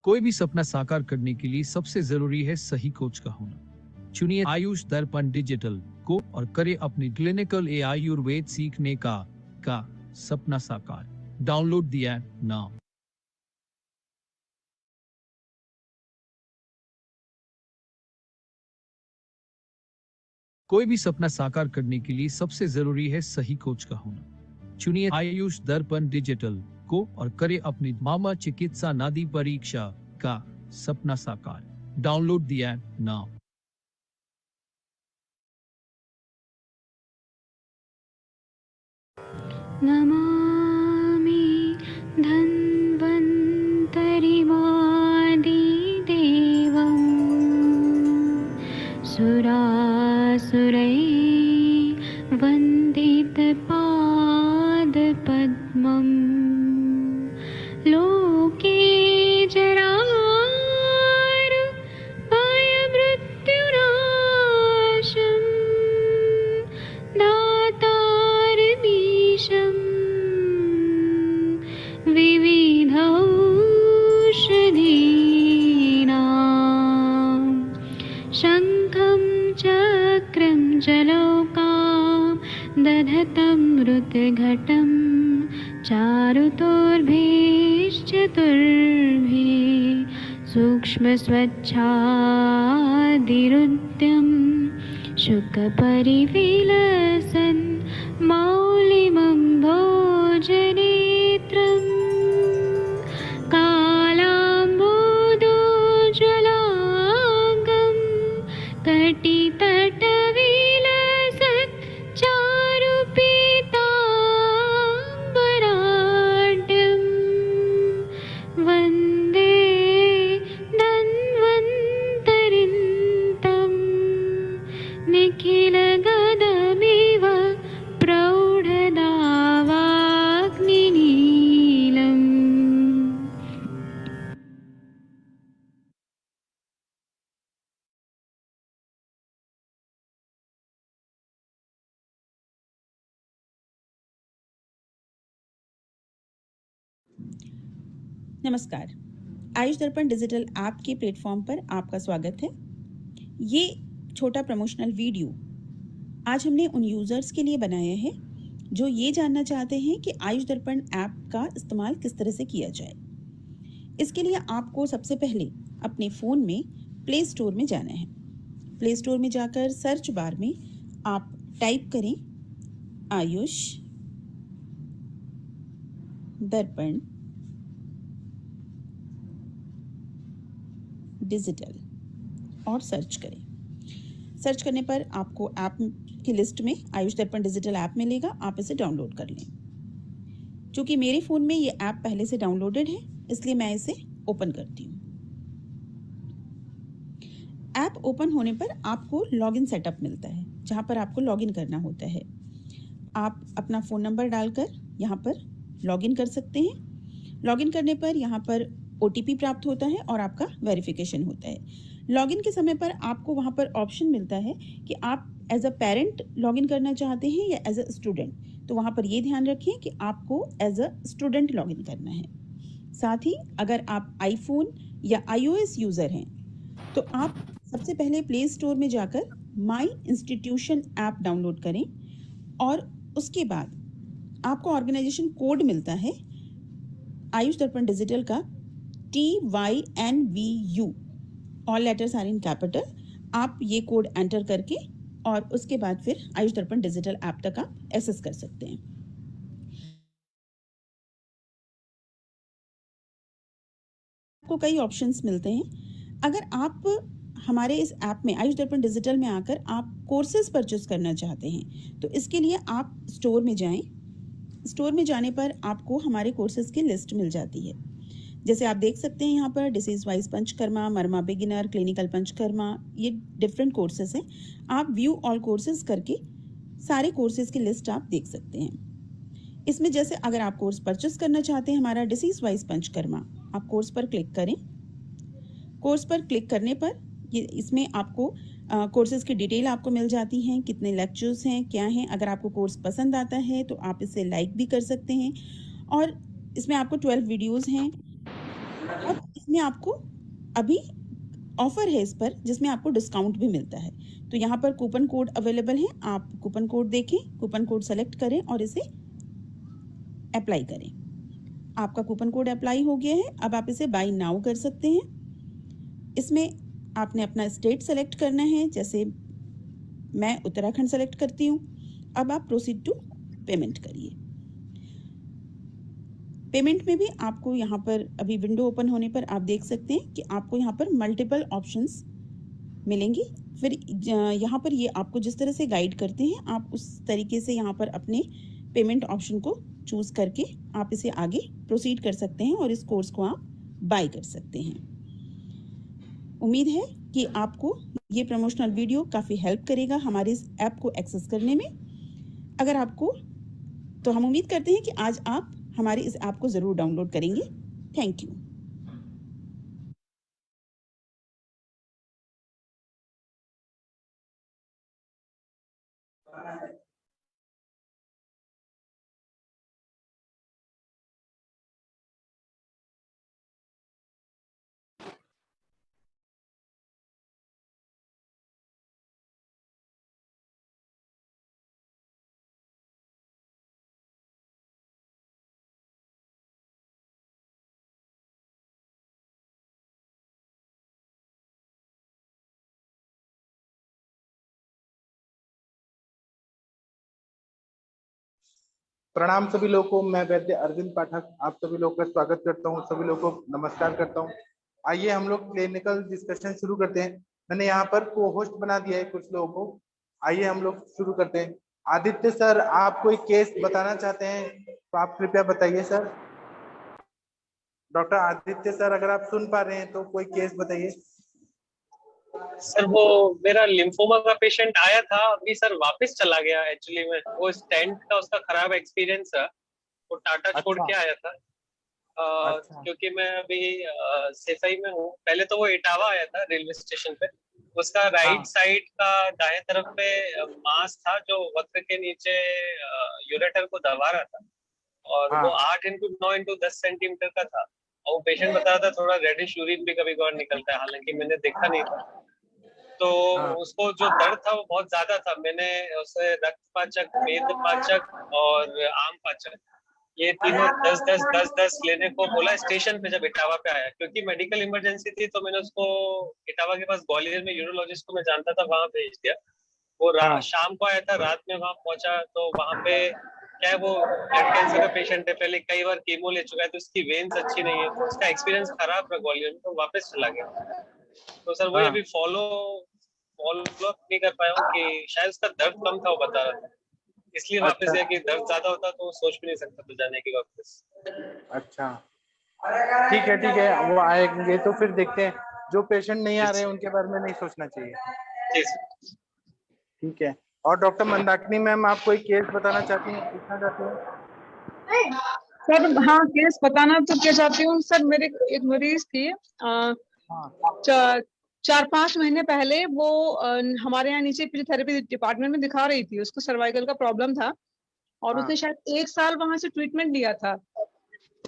कोई भी सपना साकार करने के लिए सबसे जरूरी है सही कोच का होना। चुनिए आयुष दर्पण डिजिटल को और करे अपनी क्लिनिकल आयुर्वेद सीखने का सपना साकार। Download the app now. कोई भी सपना साकार करने के लिए सबसे जरूरी है सही कोच का होना। चुनिए आयुष दर्पण डिजिटल को और करे अपनी मामा चिकित्सा नादी परीक्षा का सपना साकार। Download the app now. Namami धन्वन्तरिमादिदेवं सुरासुरैः वन्दितपादपद्मं लोके जरामृत्युनाशं दातारमीशं विविधौषधीनां शङ्खं चक्रं जलौकां दधतं मृतघटं चारुतोर्भिश्चतुर्भिः सूक्ष्मस्वच्छादिरुद्यं शुकपरिविलसन् मौलिमं भोजनेत्रम् कालाम्बोदोज्ज्वलाङ्गं कटितटविलसत् चारुपीताम्बराढ्यं वन्दे धन्वन्तरिन्तं निखिलगदमिव प्रौढदावाग्निनीलम्। नमस्कार। आयुष दर्पण डिजिटल ऐप के प्लेटफॉर्म पर आपका स्वागत है। ये छोटा प्रमोशनल वीडियो आज हमने उन यूज़र्स के लिए बनाया है जो ये जानना चाहते हैं कि आयुष दर्पण ऐप का इस्तेमाल किस तरह से किया जाए। इसके लिए आपको सबसे पहले अपने फ़ोन में प्ले स्टोर में जाना है। प्ले स्टोर में जाकर सर्च बार में आप टाइप करें आयुष दर्पण डिजिटल और सर्च करें। सर्च करने पर आपको ऐप की लिस्ट में आयुष दर्पण डिजिटल ऐप मिलेगा। आप इसे डाउनलोड कर लें। क्योंकि मेरे फ़ोन में ये ऐप पहले से डाउनलोडेड है, इसलिए मैं इसे ओपन करती हूँ। ऐप ओपन होने पर आपको लॉगिन सेटअप मिलता है, जहाँ पर आपको लॉगिन करना होता है। आप अपना फ़ोन नंबर डालकर यहाँ पर लॉगिन कर सकते हैं। लॉगिन करने पर यहाँ पर OTP प्राप्त होता है और आपका वेरिफिकेशन होता है। लॉगिन के समय पर आपको वहाँ पर ऑप्शन मिलता है कि आप एज अ पेरेंट लॉगिन करना चाहते हैं या एज अ स्टूडेंट। तो वहाँ पर ये ध्यान रखें कि आपको एज अ स्टूडेंट लॉगिन करना है। साथ ही अगर आप आईफोन या iOS यूज़र हैं तो आप सबसे पहले प्ले स्टोर में जाकर माई इंस्टीट्यूशन ऐप डाउनलोड करें और उसके बाद आपको ऑर्गेनाइजेशन कोड मिलता है आयुष दर्पण डिजिटल का TYNVU, all letters are in capital. आप ये कोड एंटर करके और उसके बाद फिर आयुष दर्पण डिजिटल ऐप तक आप एक्सेस कर सकते हैं। आपको कई ऑप्शंस मिलते हैं। अगर आप हमारे इस ऐप में आयुष दर्पण डिजिटल में आकर आप कोर्सेज परचेस करना चाहते हैं तो इसके लिए आप स्टोर में जाएं। स्टोर में जाने पर आपको हमारे कोर्सेज की लिस्ट मिल जाती है। जैसे आप देख सकते हैं यहाँ पर डिसीज वाइज पंचकर्मा, मर्मा बिगिनर, क्लिनिकल पंचकर्मा, ये डिफरेंट कोर्सेज हैं। आप व्यू ऑल कोर्सेज करके सारे कोर्सेज की लिस्ट आप देख सकते हैं। इसमें जैसे अगर आप कोर्स परचेस करना चाहते हैं हमारा डिसीज वाइज पंचकर्मा, आप कोर्स पर क्लिक करें। कोर्स पर क्लिक करने पर ये इसमें आपको कोर्सेज की डिटेल आपको मिल जाती हैं, कितने लेक्चर्स हैं, क्या हैं। अगर आपको कोर्स पसंद आता है तो आप इसे लाइक भी कर सकते हैं। और इसमें आपको 12 वीडियोज़ हैं। अब इस इसमें आपको अभी ऑफर है इस पर, जिसमें आपको डिस्काउंट भी मिलता है। तो यहाँ पर कूपन कोड अवेलेबल है, आप कूपन कोड देखें, कूपन कोड सेलेक्ट करें और इसे अप्लाई करें। आपका कूपन कोड अप्लाई हो गया है। अब आप इसे बाय नाउ कर सकते हैं। इसमें आपने अपना स्टेट सेलेक्ट करना है, जैसे मैं उत्तराखंड सेलेक्ट करती हूँ। अब आप प्रोसीड टू पेमेंट करिए। पेमेंट में भी आपको यहाँ पर अभी विंडो ओपन होने पर आप देख सकते हैं कि आपको यहाँ पर मल्टीपल ऑप्शंस मिलेंगी। फिर यहाँ पर ये आपको जिस तरह से गाइड करते हैं, आप उस तरीके से यहाँ पर अपने पेमेंट ऑप्शन को चूज करके आप इसे आगे प्रोसीड कर सकते हैं और इस कोर्स को आप बाय कर सकते हैं। उम्मीद है कि आपको ये प्रमोशनल वीडियो काफ़ी हेल्प करेगा हमारे इस ऐप को एक्सेस करने में। अगर आपको, तो हम उम्मीद करते हैं कि आज आप हमारे इस ऐप को ज़रूर डाउनलोड करेंगे। Thank you. प्रणाम सभी लोगों को। मैं वैद्य अरविंद पाठक आप सभी लोगों का स्वागत करता हूं, सभी लोगों को नमस्कार करता हूं। आइए हम लोग क्लिनिकल डिस्कशन शुरू करते हैं। मैंने यहाँ पर को होस्ट बना दिया है कुछ लोगों को। आइए हम लोग शुरू करते हैं। आदित्य सर, आप कोई केस बताना चाहते हैं तो आप कृपया बताइए सर। डॉक्टर आदित्य सर, अगर आप सुन पा रहे हैं तो कोई केस बताइए सर। वो मेरा लिम्फोमा का पेशेंट आया था, अभी सर वापस चला गया। एक्चुअली में वो स्टेंट का उसका खराब एक्सपीरियंस है, वो टाटा छोड़ के आया था। क्योंकि मैं अभी सेफई में हूँ। पहले तो वो इटावा आया था रेलवे स्टेशन पे। उसका राइट साइड का दाएं तरफ पे मांस था जो वक्र के नीचे यूरेटर को दबा रहा था, और वो 8x9x10 सेंटीमीटर का था। और वो पेशेंट बता रहा था थोड़ा रेडिश यूरिन भी कभी कभार निकलता है, हालांकि मैंने देखा नहीं था। तो उसको जो दर्द था वो बहुत ज्यादा था। मैंने उसे रक्त पाचक, मेद पाचक और आम पाचक, ये तीनों 10-10-10-10 लेने को बोला स्टेशन पे जब इटावा पे आया। क्योंकि मेडिकल इमरजेंसी थी तो मैंने उसको इटावा के पास ग्वालियर में यूरोलॉजिस्ट को मैं जानता था, वहां भेज दिया। वो शाम को आया था, रात में वहां पहुंचा तो वहां पे क्या है, वो ब्लड कैंसर का पेशेंट है, पहले कई बार कीमो ले चुका है, तो उसकी वेन्स अच्छी नहीं है, तो उसका एक्सपीरियंस खराब रहा ग्वालियर में, तो वापस चला गया। तो सर वही अभी फॉलो अप नहीं कर पाया हूँ कि शायद उसका दर्द कम था, वो बता रहा था, इसलिए वापस गया। कि दर्द ज्यादा होता तो सोच भी नहीं सकता तो जाने की वापस। अच्छा, ठीक है, वो आएंगे तो फिर देखते हैं। जो पेशेंट नहीं आ रहे हैं उनके बारे में नहीं सोचना चाहिए। ठीक है। और डॉक्टर मंदाकिनी मैम, आप कोई केस बताना चाहती हैं, पूछना चाहती हैं? सर हाँ, केस बताना तो क्या चाहती हूँ सर। मेरे एक मरीज थी 4-5 महीने पहले। वो हमारे यहाँ नीचे फिजियोथेरेपी डिपार्टमेंट में दिखा रही थी। उसको सर्वाइकल का प्रॉब्लम था और उसने शायद 1 साल वहां से ट्रीटमेंट लिया था,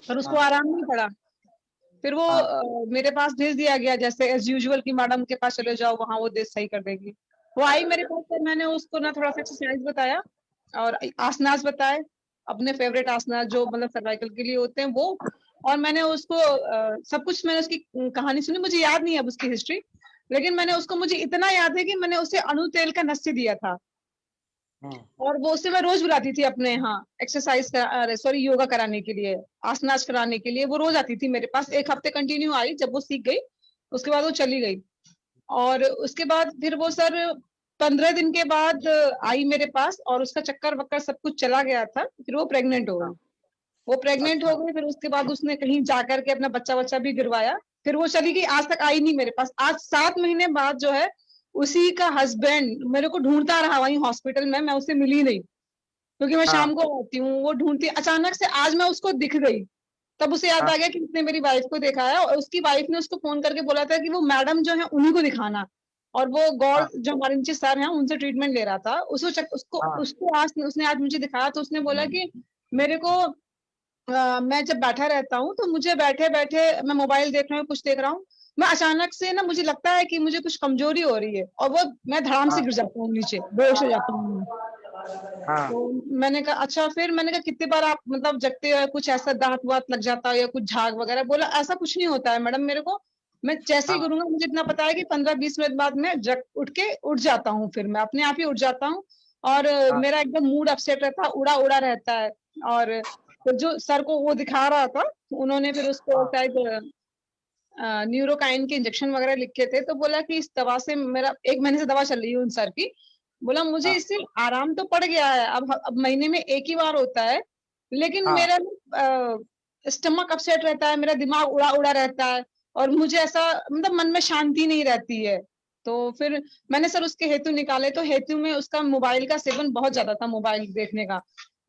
पर उसको आराम नहीं पड़ा। फिर वो मेरे पास भेज दिया गया, जैसे एज यूजुअल की मैडम के पास चले जाओ, वहां वो सही कर देगी। वो आई मेरे पास, तो मैंने उसको ना थोड़ा सा एक्सरसाइज बताया और आसनास बताए, अपने फेवरेट आसनास जो मतलब सर्वाइकल के लिए होते हैं वो। और मैंने उसको सब कुछ, मैंने उसकी कहानी सुनी। मुझे याद नहीं है अब उसकी हिस्ट्री, लेकिन मैंने उसको, मुझे इतना याद है कि मैंने उसे अणु तेल का नस्य दिया था। और वो उससे मैं रोज बुलाती थी अपने यहाँ एक्सरसाइज सॉरी योगा कराने के लिए, आसनास कराने के लिए। वो रोज आती थी मेरे पास, 1 हफ्ते कंटिन्यू आई। जब वो सीख गई उसके बाद वो चली गई। और उसके बाद फिर वो सर 15 दिन के बाद आई मेरे पास, और उसका चक्कर वक्कर सब कुछ चला गया था। फिर वो प्रेग्नेंट हो गई। हो गई। फिर उसके बाद उसने कहीं जाकर के अपना बच्चा भी गिरवाया। फिर वो चली गई, आज तक आई नहीं मेरे पास। आज 7 महीने बाद जो है, उसी का हस्बैंड मेरे को ढूंढता रहा वहीं हॉस्पिटल में। मैं उसे मिली नहीं, क्योंकि मैं शाम को आती हूँ, वो ढूंढती। अचानक से आज मैं उसको दिख गई, तब उसे याद आ गया कि उसने मेरी वाइफ को देखा है। और उसकी वाइफ ने उसको फोन करके बोला था कि वो मैडम जो है उन्हीं को दिखाना। और वो गौर जो हमारे नीचे सर हैं, उनसे ट्रीटमेंट ले रहा था। उसको आज उसने आज मुझे दिखाया, तो उसने बोला कि मेरे को मैं जब बैठा रहता हूँ तो मुझे बैठे बैठे मैं मोबाइल देख रहा हूँ, कुछ देख रहा हूँ, मैं अचानक से ना मुझे लगता है कि मुझे कुछ कमजोरी हो रही है और वो मैं धड़ाम से हाँ गिर जाता हूँ नीचे, बेहोश हो जाता हूँ मैं। हाँ तो मैंने कहा अच्छा, फिर मैंने कहा कितनी बार आप मतलब जगते हो कुछ ऐसा दांत वात लग जाता है या कुछ झाग वगैरह, बोला ऐसा कुछ नहीं होता है मैडम मेरे को, मैं जैसे ही हाँ करूंगा मुझे इतना पता है कि 15-20 मिनट बाद मैं जग उठ के उठ जाता हूँ, फिर मैं अपने आप ही उठ जाता हूँ और हाँ मेरा एकदम मूड अपसेट रहता है, उड़ा उड़ा रहता है। और फिर जो सर को वो दिखा रहा था, उन्होंने फिर उसको हाँ शायद न्यूरोकाइन के इंजेक्शन वगैरह लिखे थे, तो बोला कि इस दवा से मेरा 1 महीने से दवा चल रही है उन सर की, बोला मुझे हाँ इससे आराम तो पड़ गया है, अब महीने में एक ही बार होता है, लेकिन हाँ मेरा स्टमक अपसेट रहता है, मेरा दिमाग उड़ा उड़ा रहता है और मुझे ऐसा मतलब मन में शांति नहीं रहती है। तो फिर मैंने सर उसके हेतु निकाले, तो हेतु में उसका मोबाइल का सेवन बहुत ज्यादा था, मोबाइल देखने का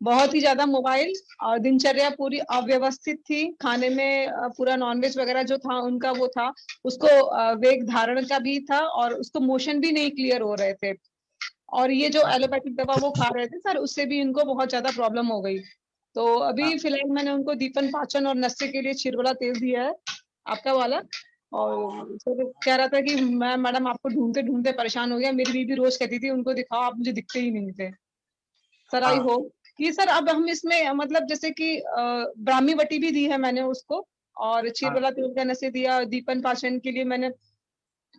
बहुत ही ज्यादा मोबाइल, और दिनचर्या पूरी अव्यवस्थित थी, खाने में पूरा नॉनवेज वगैरह जो था उनका वो था, उसको वेग धारण का भी था और उसको मोशन भी नहीं क्लियर हो रहे थे, और ये जो एलोपैथिक दवा वो खा रहे थे सर उससे भी इनको बहुत ज्यादा प्रॉब्लम हो गई। तो हाँ अभी फिलहाल मैंने उनको दीपन पाचन और नस्य के लिए छिरवला तेल दिया है, आपका वाला। और सर कह रहा था कि मैं मैडम आपको ढूंढते ढूंढते परेशान हो गया, मेरी बीबी रोज कहती थी उनको दिखाओ, आप मुझे दिखते ही नहीं थे। सर आई हाँ होप कि सर अब हम इसमें मतलब जैसे कि ब्राह्मी वटी भी दी है मैंने उसको, और हाँ क्षीरवाला तेल का नशे दिया, दीपन पाचन के लिए मैंने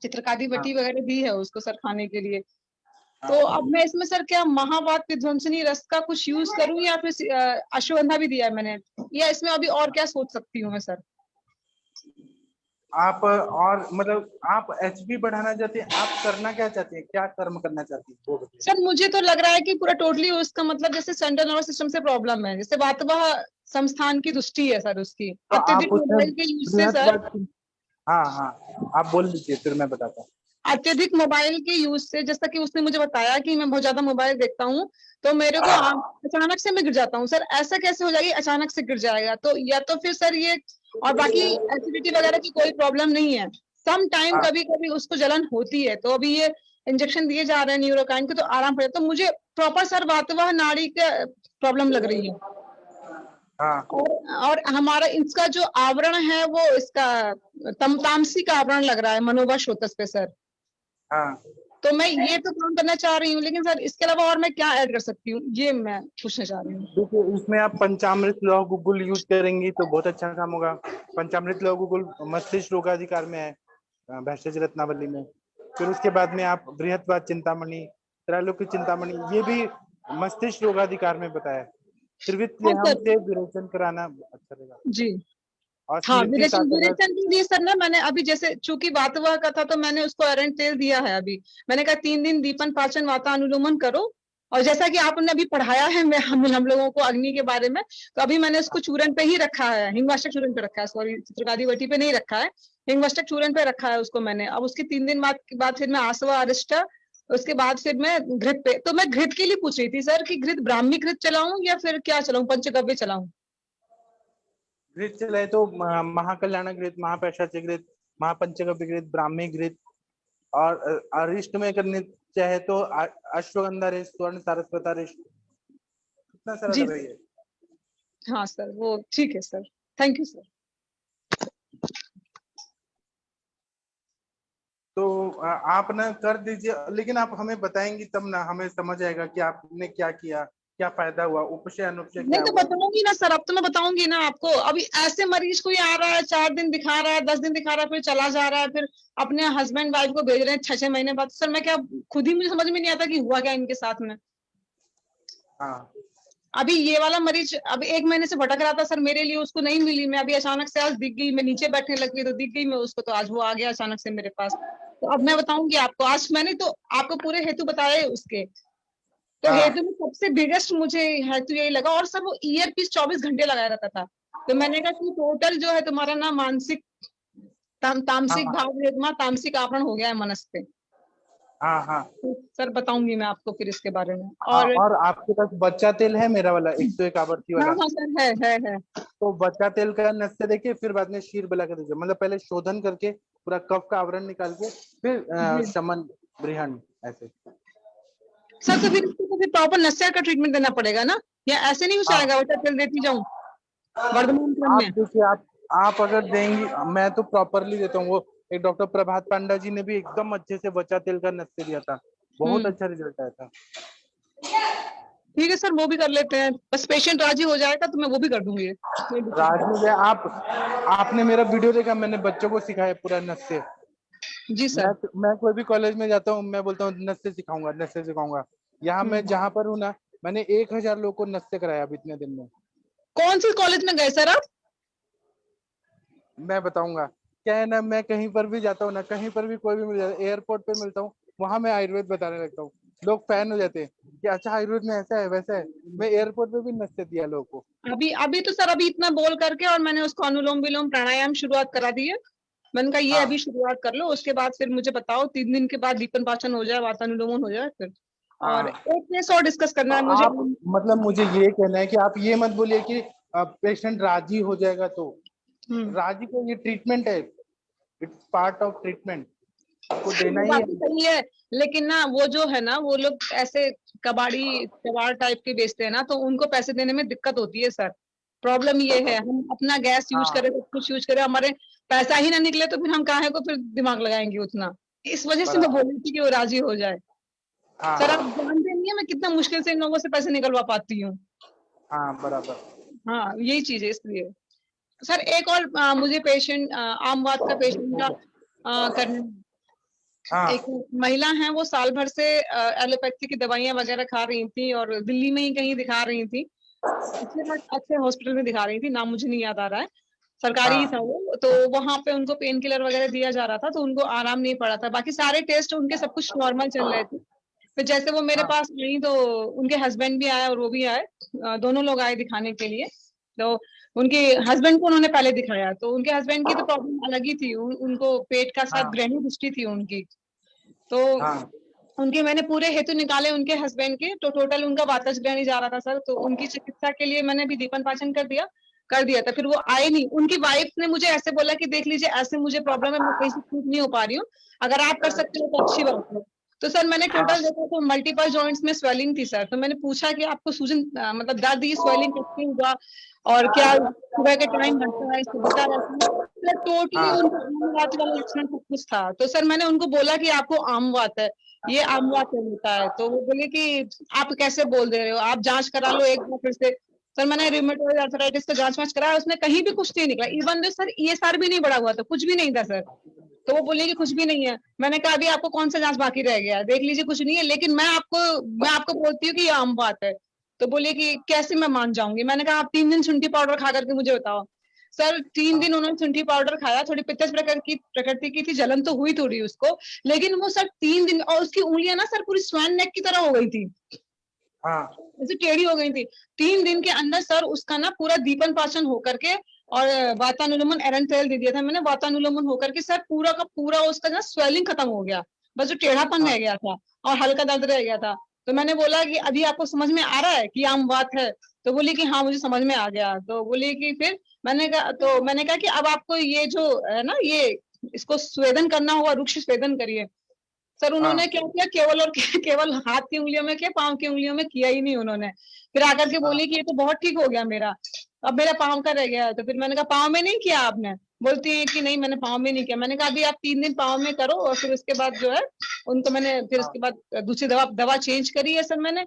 चित्रकादी हाँ वटी वगैरह दी है उसको सर खाने के लिए। तो हाँ अब मैं इसमें सर क्या महावात विध्वंसनी रस का कुछ यूज करूं या फिर अश्वगंधा भी दिया है मैंने, या इसमें अभी और क्या सोच सकती हूँ मैं सर? आप और मतलब आप एचपी बढ़ाना चाहते हैं, आप करना क्या चाहते हैं, क्या कर्म करना चाहती हैं वो बताइए। सर मुझे तो लग रहा है कि पूरा टोटली उसका मतलब जैसे सेंट्रल नर्वस सिस्टम से प्रॉब्लम है, जैसे वातवाह संस्थान की दृष्टि है सर उसकी, तो आप अत्यधिक उसमें मोबाइल के यूज से सर, बृहस्पति, हाँ हाँ आप बोल दीजिए फिर मैं बताता हूँ। अत्यधिक मोबाइल के यूज से, जैसा कि उसने मुझे बताया कि मैं बहुत ज्यादा मोबाइल देखता हूँ, तो मेरे को अचानक से मैं गिर जाता हूँ सर, ऐसा कैसे हो जाएगी अचानक से गिर जाएगा, तो या तो फिर सर ये, और बाकी एसिडिटी वगैरह की कोई प्रॉब्लम नहीं है, सम टाइम हाँ कभी कभी उसको जलन होती है, तो अभी ये इंजेक्शन दिए जा रहे हैं न्यूरोकाइन के, तो आराम पड़े, तो मुझे प्रॉपर सर वातवाह नाड़ी का प्रॉब्लम लग रही है। हाँ और हमारा इसका जो आवरण है वो इसका तामसिक आवरण लग रहा है मनोवश होता पे सर, हाँ तो मैं ये तो काम करना चाह रही हूँ, लेकिन सर इसके अलावा और मैं क्या ऐड कर सकती हूँ ये मैं पूछना चाह रही हूँ। देखिए इसमें आप पंचामृत लौह गुगुल यूज करेंगी तो बहुत अच्छा काम होगा। पंचामृत लौह गुगुल मस्तिष्क रोगाधिकार में है, भैषज रत्नावली में। फिर उसके बाद में आप बृहत्वाद चिंतामणि, त्रैलोक्य चिंतामणि, ये भी मस्तिष्क रोगाधिकार में बताया। त्रिवित हाँ लेहम सर से विरोचन कराना अच्छा रहेगा। जी। और हाँ स्मृति विरेचन सागर रस, विरेचन के लिए सर ना मैंने अभी जैसे चूंकि वातवाह का था तो मैंने उसको अरेंट तेल दिया है अभी, मैंने कहा 3 दिन दीपन पाचन वातानुलोमन करो, और जैसा कि आपने अभी पढ़ाया है मैं हम लोगों को अग्नि के बारे में, तो अभी मैंने उसको चूरन पे ही रखा है, हिंगवाष्टक चूरन पे रखा है, सॉरी चित्रकादी वटी पे नहीं रखा है, हिंगवाष्टक चूरन पे रखा है उसको मैंने। अब उसके 3 दिन बाद फिर मैं आसवा अरिष्टा, उसके बाद फिर मैं घृत पे, तो मैं घृत के लिए पूछ रही थी सर कि घृत ब्राह्मी घृत चलाऊं या फिर क्या चलाऊं, पंचगव्य चलाऊं? घृत चलाए तो महाकल्याण घृत, महापैशाची घृत, महापंचगव्य घृत, ब्राह्मी घृत, और अरिष्ट में करने चाहे तो अश्वगंधा रिष्ट, स्वर्ण सारस्वता रिष्ट, कितना सारा जी दवाई है। हाँ सर वो ठीक है सर, थैंक यू सर। तो आप ना कर दीजिए, लेकिन आप हमें बताएंगी तब ना हमें समझ आएगा कि आपने क्या किया, क्या फायदा हुआ, उपशय अनुपशय नहीं क्या तो हुआ। बताऊंगी ना सर, अब तो मैं बताऊंगी ना आपको, अभी ऐसे मरीज कोई आ रहा है 4 दिन दिखा रहा है, 10 दिन दिखा रहा है, फिर चला जा रहा है, फिर अपने हस्बैंड वाइफ को भेज रहे हैं 6-6 महीने बाद, सर मैं क्या, खुद ही मुझे समझ में नहीं आता कि हुआ क्या इनके साथ में। हाँ अभी ये वाला मरीज अभी 1 महीने से भटक रहा था सर, मेरे लिए उसको नहीं मिली, मैं अभी अचानक से आज दिख गई, मैं नीचे बैठने लगी तो दिख गई मैं उसको, तो आज वो आ गया अचानक से मेरे पास। तो अब मैं बताऊंगी आपको, आज मैंने तो आपको पूरे हेतु बताए उसके, तो हाँ हेतु में सबसे बिगेस्ट मुझे हेतु यही लगा, और सर वो ईयर पीस 24 घंटे लगाया रहता था, तो मैंने कहा कि टोटल जो है तुम्हारा ना मानसिक तामसिक हाँ भाव वेदना तामसिक आवरण हो गया है मनस पे। हाँ हाँ तो सर बताऊंगी मैं आपको फिर इसके बारे में। हाँ। और और आपके पास बच्चा तेल है मेरा वाला 101 आवर्ती हाँ वाला, हाँ सर है। तो बच्चा तेल का नस्य देखिए, फिर बाद में शीर बला कर दीजिए, मतलब पहले शोधन करके पूरा कफ का आवरण निकाल के फिर जी शमन बृहन ऐसे। सर, तो फिर इसको तो फिर प्रॉपर नशा का ट्रीटमेंट देना पड़ेगा ना, या ऐसे नहीं हो हाँ जाएगा बच्चा तेल देती जाऊं? वर्धमान आप में। देखिए, आप अगर देंगी, मैं तो प्रॉपरली देता हूँ। वो एक डॉक्टर प्रभात पांडा जी ने भी एकदम अच्छे से वचा तेल का नस्से दिया था, बहुत अच्छा रिजल्ट आया था। ठीक है सर, वो भी कर लेते हैं, बस पेशेंट राजी हो जाएगा तो मैं वो भी कर दूंगी। कोई दिक्कत नहीं। राजू है, आपने मेरा वीडियो देखा, मैंने बच्चों को सिखाया पूरा नस्से। जी सर। मैं कोई भी कॉलेज में जाता हूँ, मैं बोलता हूँ नस्से सिखाऊंगा, नस्से सिखाऊंगा। यहाँ मैं जहाँ पर हूँ ना, मैंने 1000 लोग को नस्से कराया अब इतने दिन में। कौन सी कॉलेज में गए सर आप? मैं बताऊंगा, क्या है ना, मैं कहीं पर भी जाता हूँ ना, कहीं पर भी कोई भी मिल जाता है, एयरपोर्ट पे मिलता हूँ, वहां मैं आयुर्वेद बताने लगता हूँ। लोग फैन हो जाते हैं कि अच्छा आयुर्वेद में ऐसा है वैसा है। मैं एयरपोर्ट पे भी नस्से दिया लोगों को। अभी अभी तो सर, अभी इतना बोल करके और मैंने उसको अनुलोम विलोम प्राणायाम शुरुआत करा दी है। मैंने कहा ये हाँ, अभी शुरुआत कर लो, उसके बाद फिर मुझे बताओ, 3 दिन के बाद दीपन पाचन हो जाए, वातानुलोमन हो जाए फिर। और हाँ। एक केस और डिस्कस करना है मुझे। आप मतलब मुझे ये कहना है कि आप ये मत बोलिए कि पेशेंट राजी हो जाएगा तो। हम्म। राजी को ये ट्रीटमेंट है, इट्स पार्ट ऑफ ट्रीटमेंट, आपको देना वो ही बात है। तो सही है, लेकिन ना वो जो है ना, वो लोग ऐसे कबाड़ टाइप के बेचते हैं ना, तो उनको पैसे देने में दिक्कत होती है सर। प्रॉब्लम ये है, हम अपना गैस यूज हाँ, करें, सब कुछ यूज करें, हमारे पैसा ही ना निकले तो फिर हम काहे को फिर दिमाग लगाएंगे उतना। इस वजह से मैं बराबर। बोल रही थी कि वो राजी हो जाए। सर आप हाँ, जानते नहीं है मैं कितना मुश्किल से इन लोगों से पैसे निकलवा पाती हूँ। हाँ, बराबर। हाँ, यही चीज है इसलिए। सर एक और मुझे पेशेंट, आम बात का पेशेंट का करना है। हाँ, एक महिला है, वो साल भर से एलोपैथी की दवाइयां वगैरह खा रही थी और दिल्ली में ही कहीं दिखा रही थी, अच्छे अच्छे हॉस्पिटल में दिखा रही थी, नाम मुझे नहीं याद आ रहा है, सरकारी ही हाँ, था वो। तो वहां पे उनको पेन किलर वगैरह दिया जा रहा था, तो उनको आराम नहीं पड़ा था, बाकी सारे टेस्ट उनके सब कुछ नॉर्मल चल रहे थे। फिर जैसे वो मेरे हाँ, पास आई तो उनके हस्बैंड भी आए और वो भी आए, दोनों लोग आए दिखाने के लिए। तो उनके हस्बैंड को उन्होंने पहले दिखाया, तो उनके हस्बैंड की तो प्रॉब्लम अलग ही थी, उनको पेट का साथ हाँ, ग्रहणी दृष्टि थी उनकी। तो हाँ, उनके मैंने पूरे हेतु निकाले उनके हस्बैंड के, तो टोटल उनका वातज ग्रहणी जा रहा था सर। तो उनकी चिकित्सा के लिए मैंने भी दीपन पाचन कर दिया था। फिर वो आए नहीं, उनकी वाइफ ने मुझे ऐसे बोला कि देख लीजिए ऐसे मुझे प्रॉब्लम है, मैं कहीं से ठीक नहीं हो पा रही हूँ, अगर आप कर सकते हो तो अच्छी बात है। तो सर मैंने हाँ, टोटल देखा तो मल्टीपल जॉइंट्स में स्वेलिंग थी सर। तो मैंने पूछा कि आपको सूजन मतलब दर्द, ये स्वेलिंग कैसे हुआ और क्या सुबह के टाइम बढ़ता है, इसको बता रहा था। टोटली हाँ, उनको आमवात वाला लक्षण सब कुछ था। तो सर मैंने उनको बोला कि आपको आमवात है, ये आमवात होता है। तो वो बोले कि आप कैसे बोल दे रहे हो, आप जांच करा लो एक बार फिर से। सर मैंने रूमेटॉइड आर्थराइटिस का जांच वांच कराया, उसमें कहीं भी कुछ नहीं निकला, इवन दो सर ये सर भी नहीं बढ़ा हुआ था, कुछ भी नहीं था सर। तो वो बोले कि कुछ भी नहीं है। मैंने कहा अभी आपको कौन सा जांच बाकी रह गया, देख लीजिए कुछ नहीं है, लेकिन मैं आपको बोलती हूँ कि ये आम बात है। तो बोले कि कैसे मैं मान जाऊंगी। मैंने कहा आप 3 दिन शुंठी पाउडर खा करके मुझे बताओ। सर 3 दिन उन्होंने शुंठी पाउडर खाया, थोड़ी पित्तज प्रकृति की थी, जलन तो हुई थोड़ी उसको, लेकिन वो सर 3 दिन, और उसकी उंगलियां ना सर पूरी स्वैन नेक की तरह हो गई थी, हाँ, ऐसे टेढ़ी हो गई थी। 3 दिन के अंदर सर उसका ना पूरा दीपन पाचन होकर के और वातानुलोमन एरंट्रेल दे दिया था मैंने, वातानुलोमन होकर के सर पूरा का पूरा उसका ना स्वेलिंग खत्म हो गया, बस जो टेढ़ापन रह गया था और हल्का दर्द रह गया था। तो मैंने बोला कि अभी आपको समझ में आ रहा है कि आम बात है? तो बोली कि हाँ मुझे समझ में आ गया। तो बोली कि फिर मैंने कहा कि अब आपको ये जो है ना, ये इसको स्वेदन करना होगा, रुक्ष स्वेदन करिए। सर उन्होंने हाँ, क्या किया, केवल और केवल हाथ की उंगलियों में किया, पांव की उंगलियों में किया ही नहीं उन्होंने। फिर आकर के हाँ, बोली कि ये तो बहुत ठीक हो गया मेरा, अब मेरा पाँव का रह गया है। तो फिर मैंने कहा पाँव में नहीं किया आपने? बोलती है कि नहीं मैंने पाँव में नहीं किया। मैंने कहा अभी आप 3 दिन पाँव में करो और फिर उसके बाद जो है उनको मैंने फिर हाँ, उसके बाद दूसरी दवा चेंज करी है सर मैंने।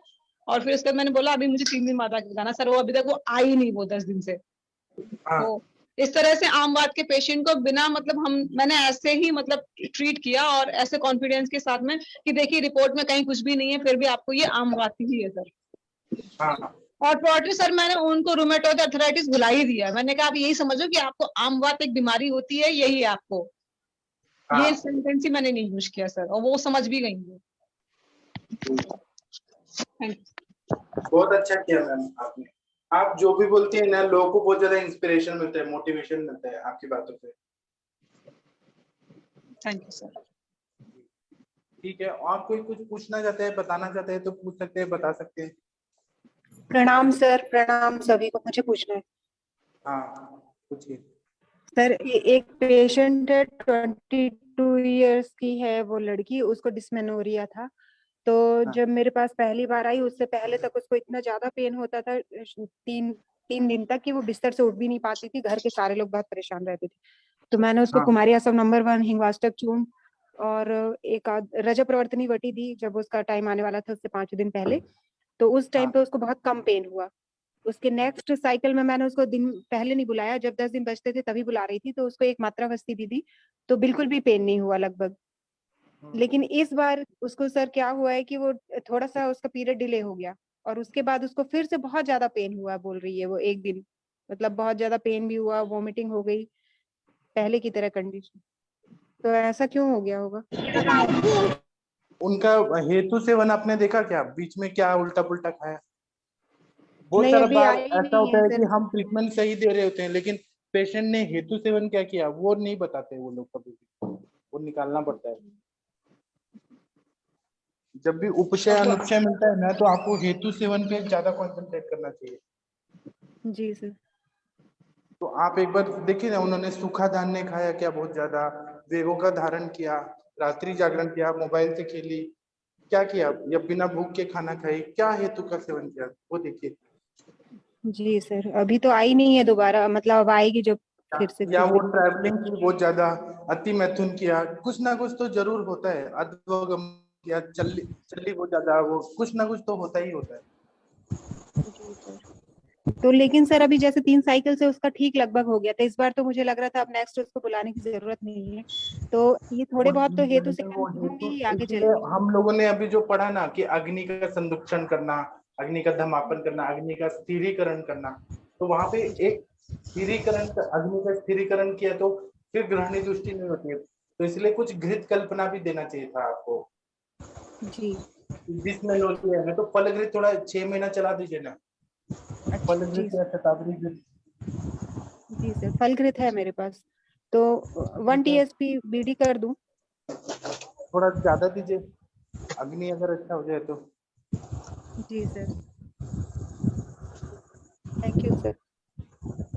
और फिर उसके बाद मैंने बोला अभी मुझे 3 दिन बाद आके बताना। सर वो अभी तक वो आई नहीं, वो 10 दिन से। हाँ, तो इस तरह से आम बात के पेशेंट को बिना मतलब मैंने ऐसे ही मतलब ट्रीट किया और ऐसे कॉन्फिडेंस के साथ में कि देखिए रिपोर्ट में कहीं कुछ भी नहीं है, फिर भी आपको ये आम बात ही है सर। हाँ, और प्रोटी सर मैंने उनको रूमेटॉइड अर्थराइटिस भुला ही दिया। मैंने कहा आप यही समझो कि आपको आम बात एक बीमारी होती है, यही है आपको। ये हाँ। सेंटेंस ही मैंने नहीं यूज किया सर, और वो समझ भी गई है। Thank you. बहुत अच्छा किया मैम आपने। आप जो भी बोलती है ना, लोगों को बहुत ज्यादा इंस्पिरेशन मिलता है, मोटिवेशन मिलता है आपकी बातों से। Thank you sir. ठीक है, और कोई कुछ पूछना चाहते हैं, बताना चाहते हैं तो पूछ सकते हैं, बता सकते हैं। प्रणाम सर, प्रणाम सभी को। मुझे पूछना है हाँ, पूछिए। सर, एक पेशेंट है, 22 इयर्स की है वो लड़की, उसको डिस्मेनोरिया था। तो हाँ, जब मेरे पास पहली बार आई, उससे पहले तक उसको इतना ज्यादा पेन होता था, 3 दिन तक कि वो बिस्तर से उठ भी नहीं पाती थी, घर के सारे लोग बहुत परेशान रहते थे। तो मैंने उसको हाँ कुमारी आसव नंबर 1 हिंगवाष्टक चूर्ण और एक रजत प्रवर्तनी वटी दी जब उसका टाइम आने वाला था उससे 5 दिन पहले। तो उस टाइम हाँ पे उसको बहुत कम पेन हुआ। उसके नेक्स्ट साइकिल में मैंने उसको दिन पहले नहीं बुलाया, जब 10 दिन बचते थे तभी बुला रही थी, तो उसको एक मात्रा वस्ती भी दी, तो बिल्कुल भी पेन नहीं हुआ लगभग। लेकिन इस बार उसको सर क्या हुआ है कि वो थोड़ा सा उसका पीरियड डिले हो गया और उसके बाद उसको फिर से बहुत ज्यादा पेन हुआ बोल रही है वो। एक दिन मतलब बहुत ज्यादा पेन भी हुआ, वॉमिटिंग हो गई, पहले की तरह कंडीशन। तो ऐसा क्यों हो गया होगा? उनका हेतु सेवन आपने देखा क्या, बीच में क्या उल्टा पुल्टा खाया? बहुत नहीं, सारा अभी बार आई ही ऐसा नहीं होता है है कि सर। हम ट्रीटमेंट सही दे रहे होते हैं लेकिन पेशेंट ने हेतु सेवन क्या किया वो नहीं बताते वो लोग कभी भी, वो निकालना पड़ता है। जब भी उपचय अनुपचय मिलता है ना तो आपको हेतु सेवन पे ज्यादा कंसंट्रेट करना चाहिए। जी सर। तो आप एक बार देखिए ना, उन्होंने सूखा धान्य खाया क्या बहुत ज्यादा, वेगों का धारण किया, रात्रि जागरण किया, मोबाइल से खेली, क्या किया, या बिना भूख के खाना खाई, क्या हेतु का सेवन किया वो देखिए। जी सर, अभी तो आई नहीं है दोबारा, मतलब अब आएगी जब फिर से या कुछ वो दिन में। ट्रैवलिंग की बहुत ज्यादा, अति मैथुन किया, कुछ ना कुछ तो जरूर होता है, अध्वगम किया, चल्ली चल्ली बहुत ज्यादा, वो कुछ ना कुछ तो होता ही होता है। जी सर। तो लेकिन सर अभी जैसे 3 साइकिल से उसका ठीक लगभग हो गया था, इस बार तो मुझे लग रहा था अब नेक्स्ट उसको बुलाने की जरूरत नहीं है, तो ये थोड़े बहुत तो हेतु वो सेवन हेतु, दूंगी आगे चल इसलिए के। हम लोगों ने अभी जो पढ़ा ना कि अग्नि का संरक्षण करना, अग्नि का धमापन करना, अग्नि का स्थिरीकरण करना, तो वहां पे जी एक स्थिरीकरण, अग्नि का स्थिरीकरण किया तो फिर ग्रहणी दृष्टि नहीं होती है, तो इसलिए कुछ घृत कल्पना भी देना चाहिए था आपको। जी। 20 महीने होती है ना, तो फलघृत थोड़ा 6 महीना चला दीजिए ना, अच्छा जी फलघृत या सर। शतावरी घृत। जी सर, फलकृत है मेरे पास, तो 1 TSP BD कर दूं? थोड़ा ज्यादा दीजिए, अग्नि अगर अच्छा हो जाए तो। जी सर, थैंक यू सर।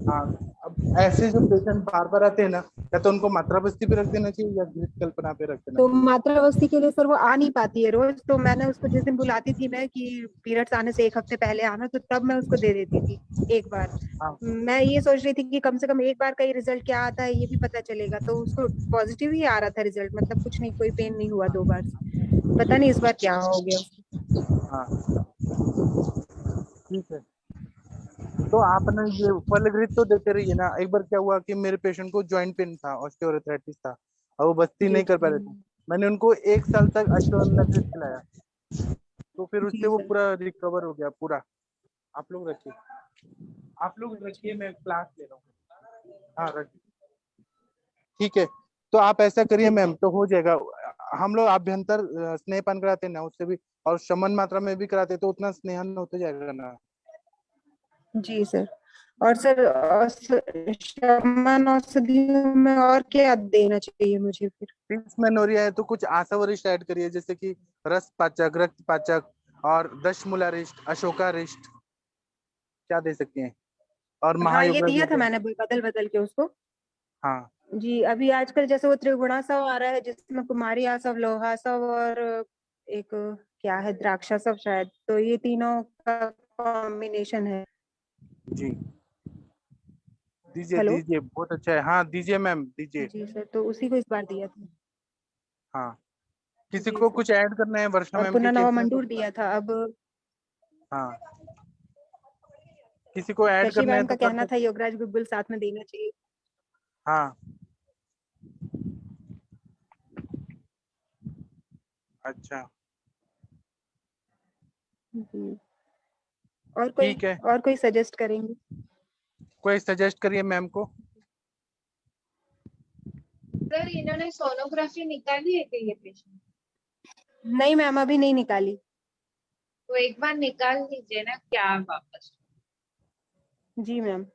हाँ, अब ऐसे जो पेशेंट बार बार आते हैं ना, या तो उनको मात्रा बस्ती पे रख देना चाहिए या घृत कल्पना पे रख देना तो चाहिए। मातृवस्थी के लिए सर वो आ नहीं पाती है रोज, तो मैंने उसको जिस दिन बुलाती थी मैं कि पीरियड्स आने से 1 हफ्ते पहले आना, तो तब मैं उसको दे देती थी एक बार। हाँ मैं ये सोच रही थी कि कम से कम एक बार का ही रिजल्ट क्या आता है ये भी पता चलेगा, तो उसको पॉजिटिव ही आ रहा था रिजल्ट, मतलब कुछ नहीं, कोई पेन नहीं हुआ 2 बार से। पता नहीं इस बार क्या हो गया उसको। हाँ ठीक है। तो आप ना ये फलघृत तो देते रहिए ना। एक बार क्या हुआ कि मेरे पेशेंट को जॉइंट पेन था, ऑस्टियोआर्थराइटिस था, और वो बस्ती जी नहीं कर पा रहे थे। मैंने उनको 1 साल तक अश्वगंधा घृत खिलाया, तो फिर उससे जी वो सर। पूरा रिकवर हो गया पूरा। आप लोग रखिए, आप लोग अच्छा। रखिए, मैं क्लास ले रहा हूँ। हाँ रखिए, ठीक है। तो आप ऐसा करिए ठीक मैम, है। तो हो जाएगा। हम लोग आभ्यंतर स्नेहपान कराते हैं ना, उससे भी और शमन मात्रा में भी कराते हैं, तो उतना स्नेहन होते जाएगा ना। जी सर। और सर शमन औषधियों में और क्या देना चाहिए मुझे फिर? डिस्मेनोरिया है तो कुछ आसावरिष्ट ऐड करिए, जैसे कि रस पाचक, रक्त पाचक, और दशमूलारिष्ट, अशोकारिष्ट, क्या दे सकते हैं, और हाँ, ये महायोगराज दिया हो था गया। मैंने बदल बदल के उसको। हाँ जी, अभी आजकल जैसे वो त्रिगुणासव आ रहा है जिसमें कुमारी आसव, लोहासव और एक क्या है, द्राक्षासव शायद, तो ये तीनों का कॉम्बिनेशन है। जी, दीजिए हेलो। दीजिए, बहुत अच्छा है। हाँ दीजिए मैम, दीजिए। जी सर, तो उसी को इस बार दिया था। हाँ, किसी जी को सर। कुछ ऐड करना है वर्षा और मैम के पुनः केस नवा में तो? मंडूर दिया था अब। हाँ, किसी को ऐड शशि करना है मैम तो का कर कहना था सकते। योगराज गुग्गुल साथ में देना चाहिए। हाँ अच्छा, जी। और कोई, ठीक है। और कोई सजेस्ट करेंगे? कोई सजेस्ट करिए मैम को। सर इन्होंने सोनोग्राफी निकाली है क्या ये पेशेंट? नहीं मैम, अभी नहीं निकाली। तो एक बार निकाल लीजिए ना क्या वापस। जी मैम,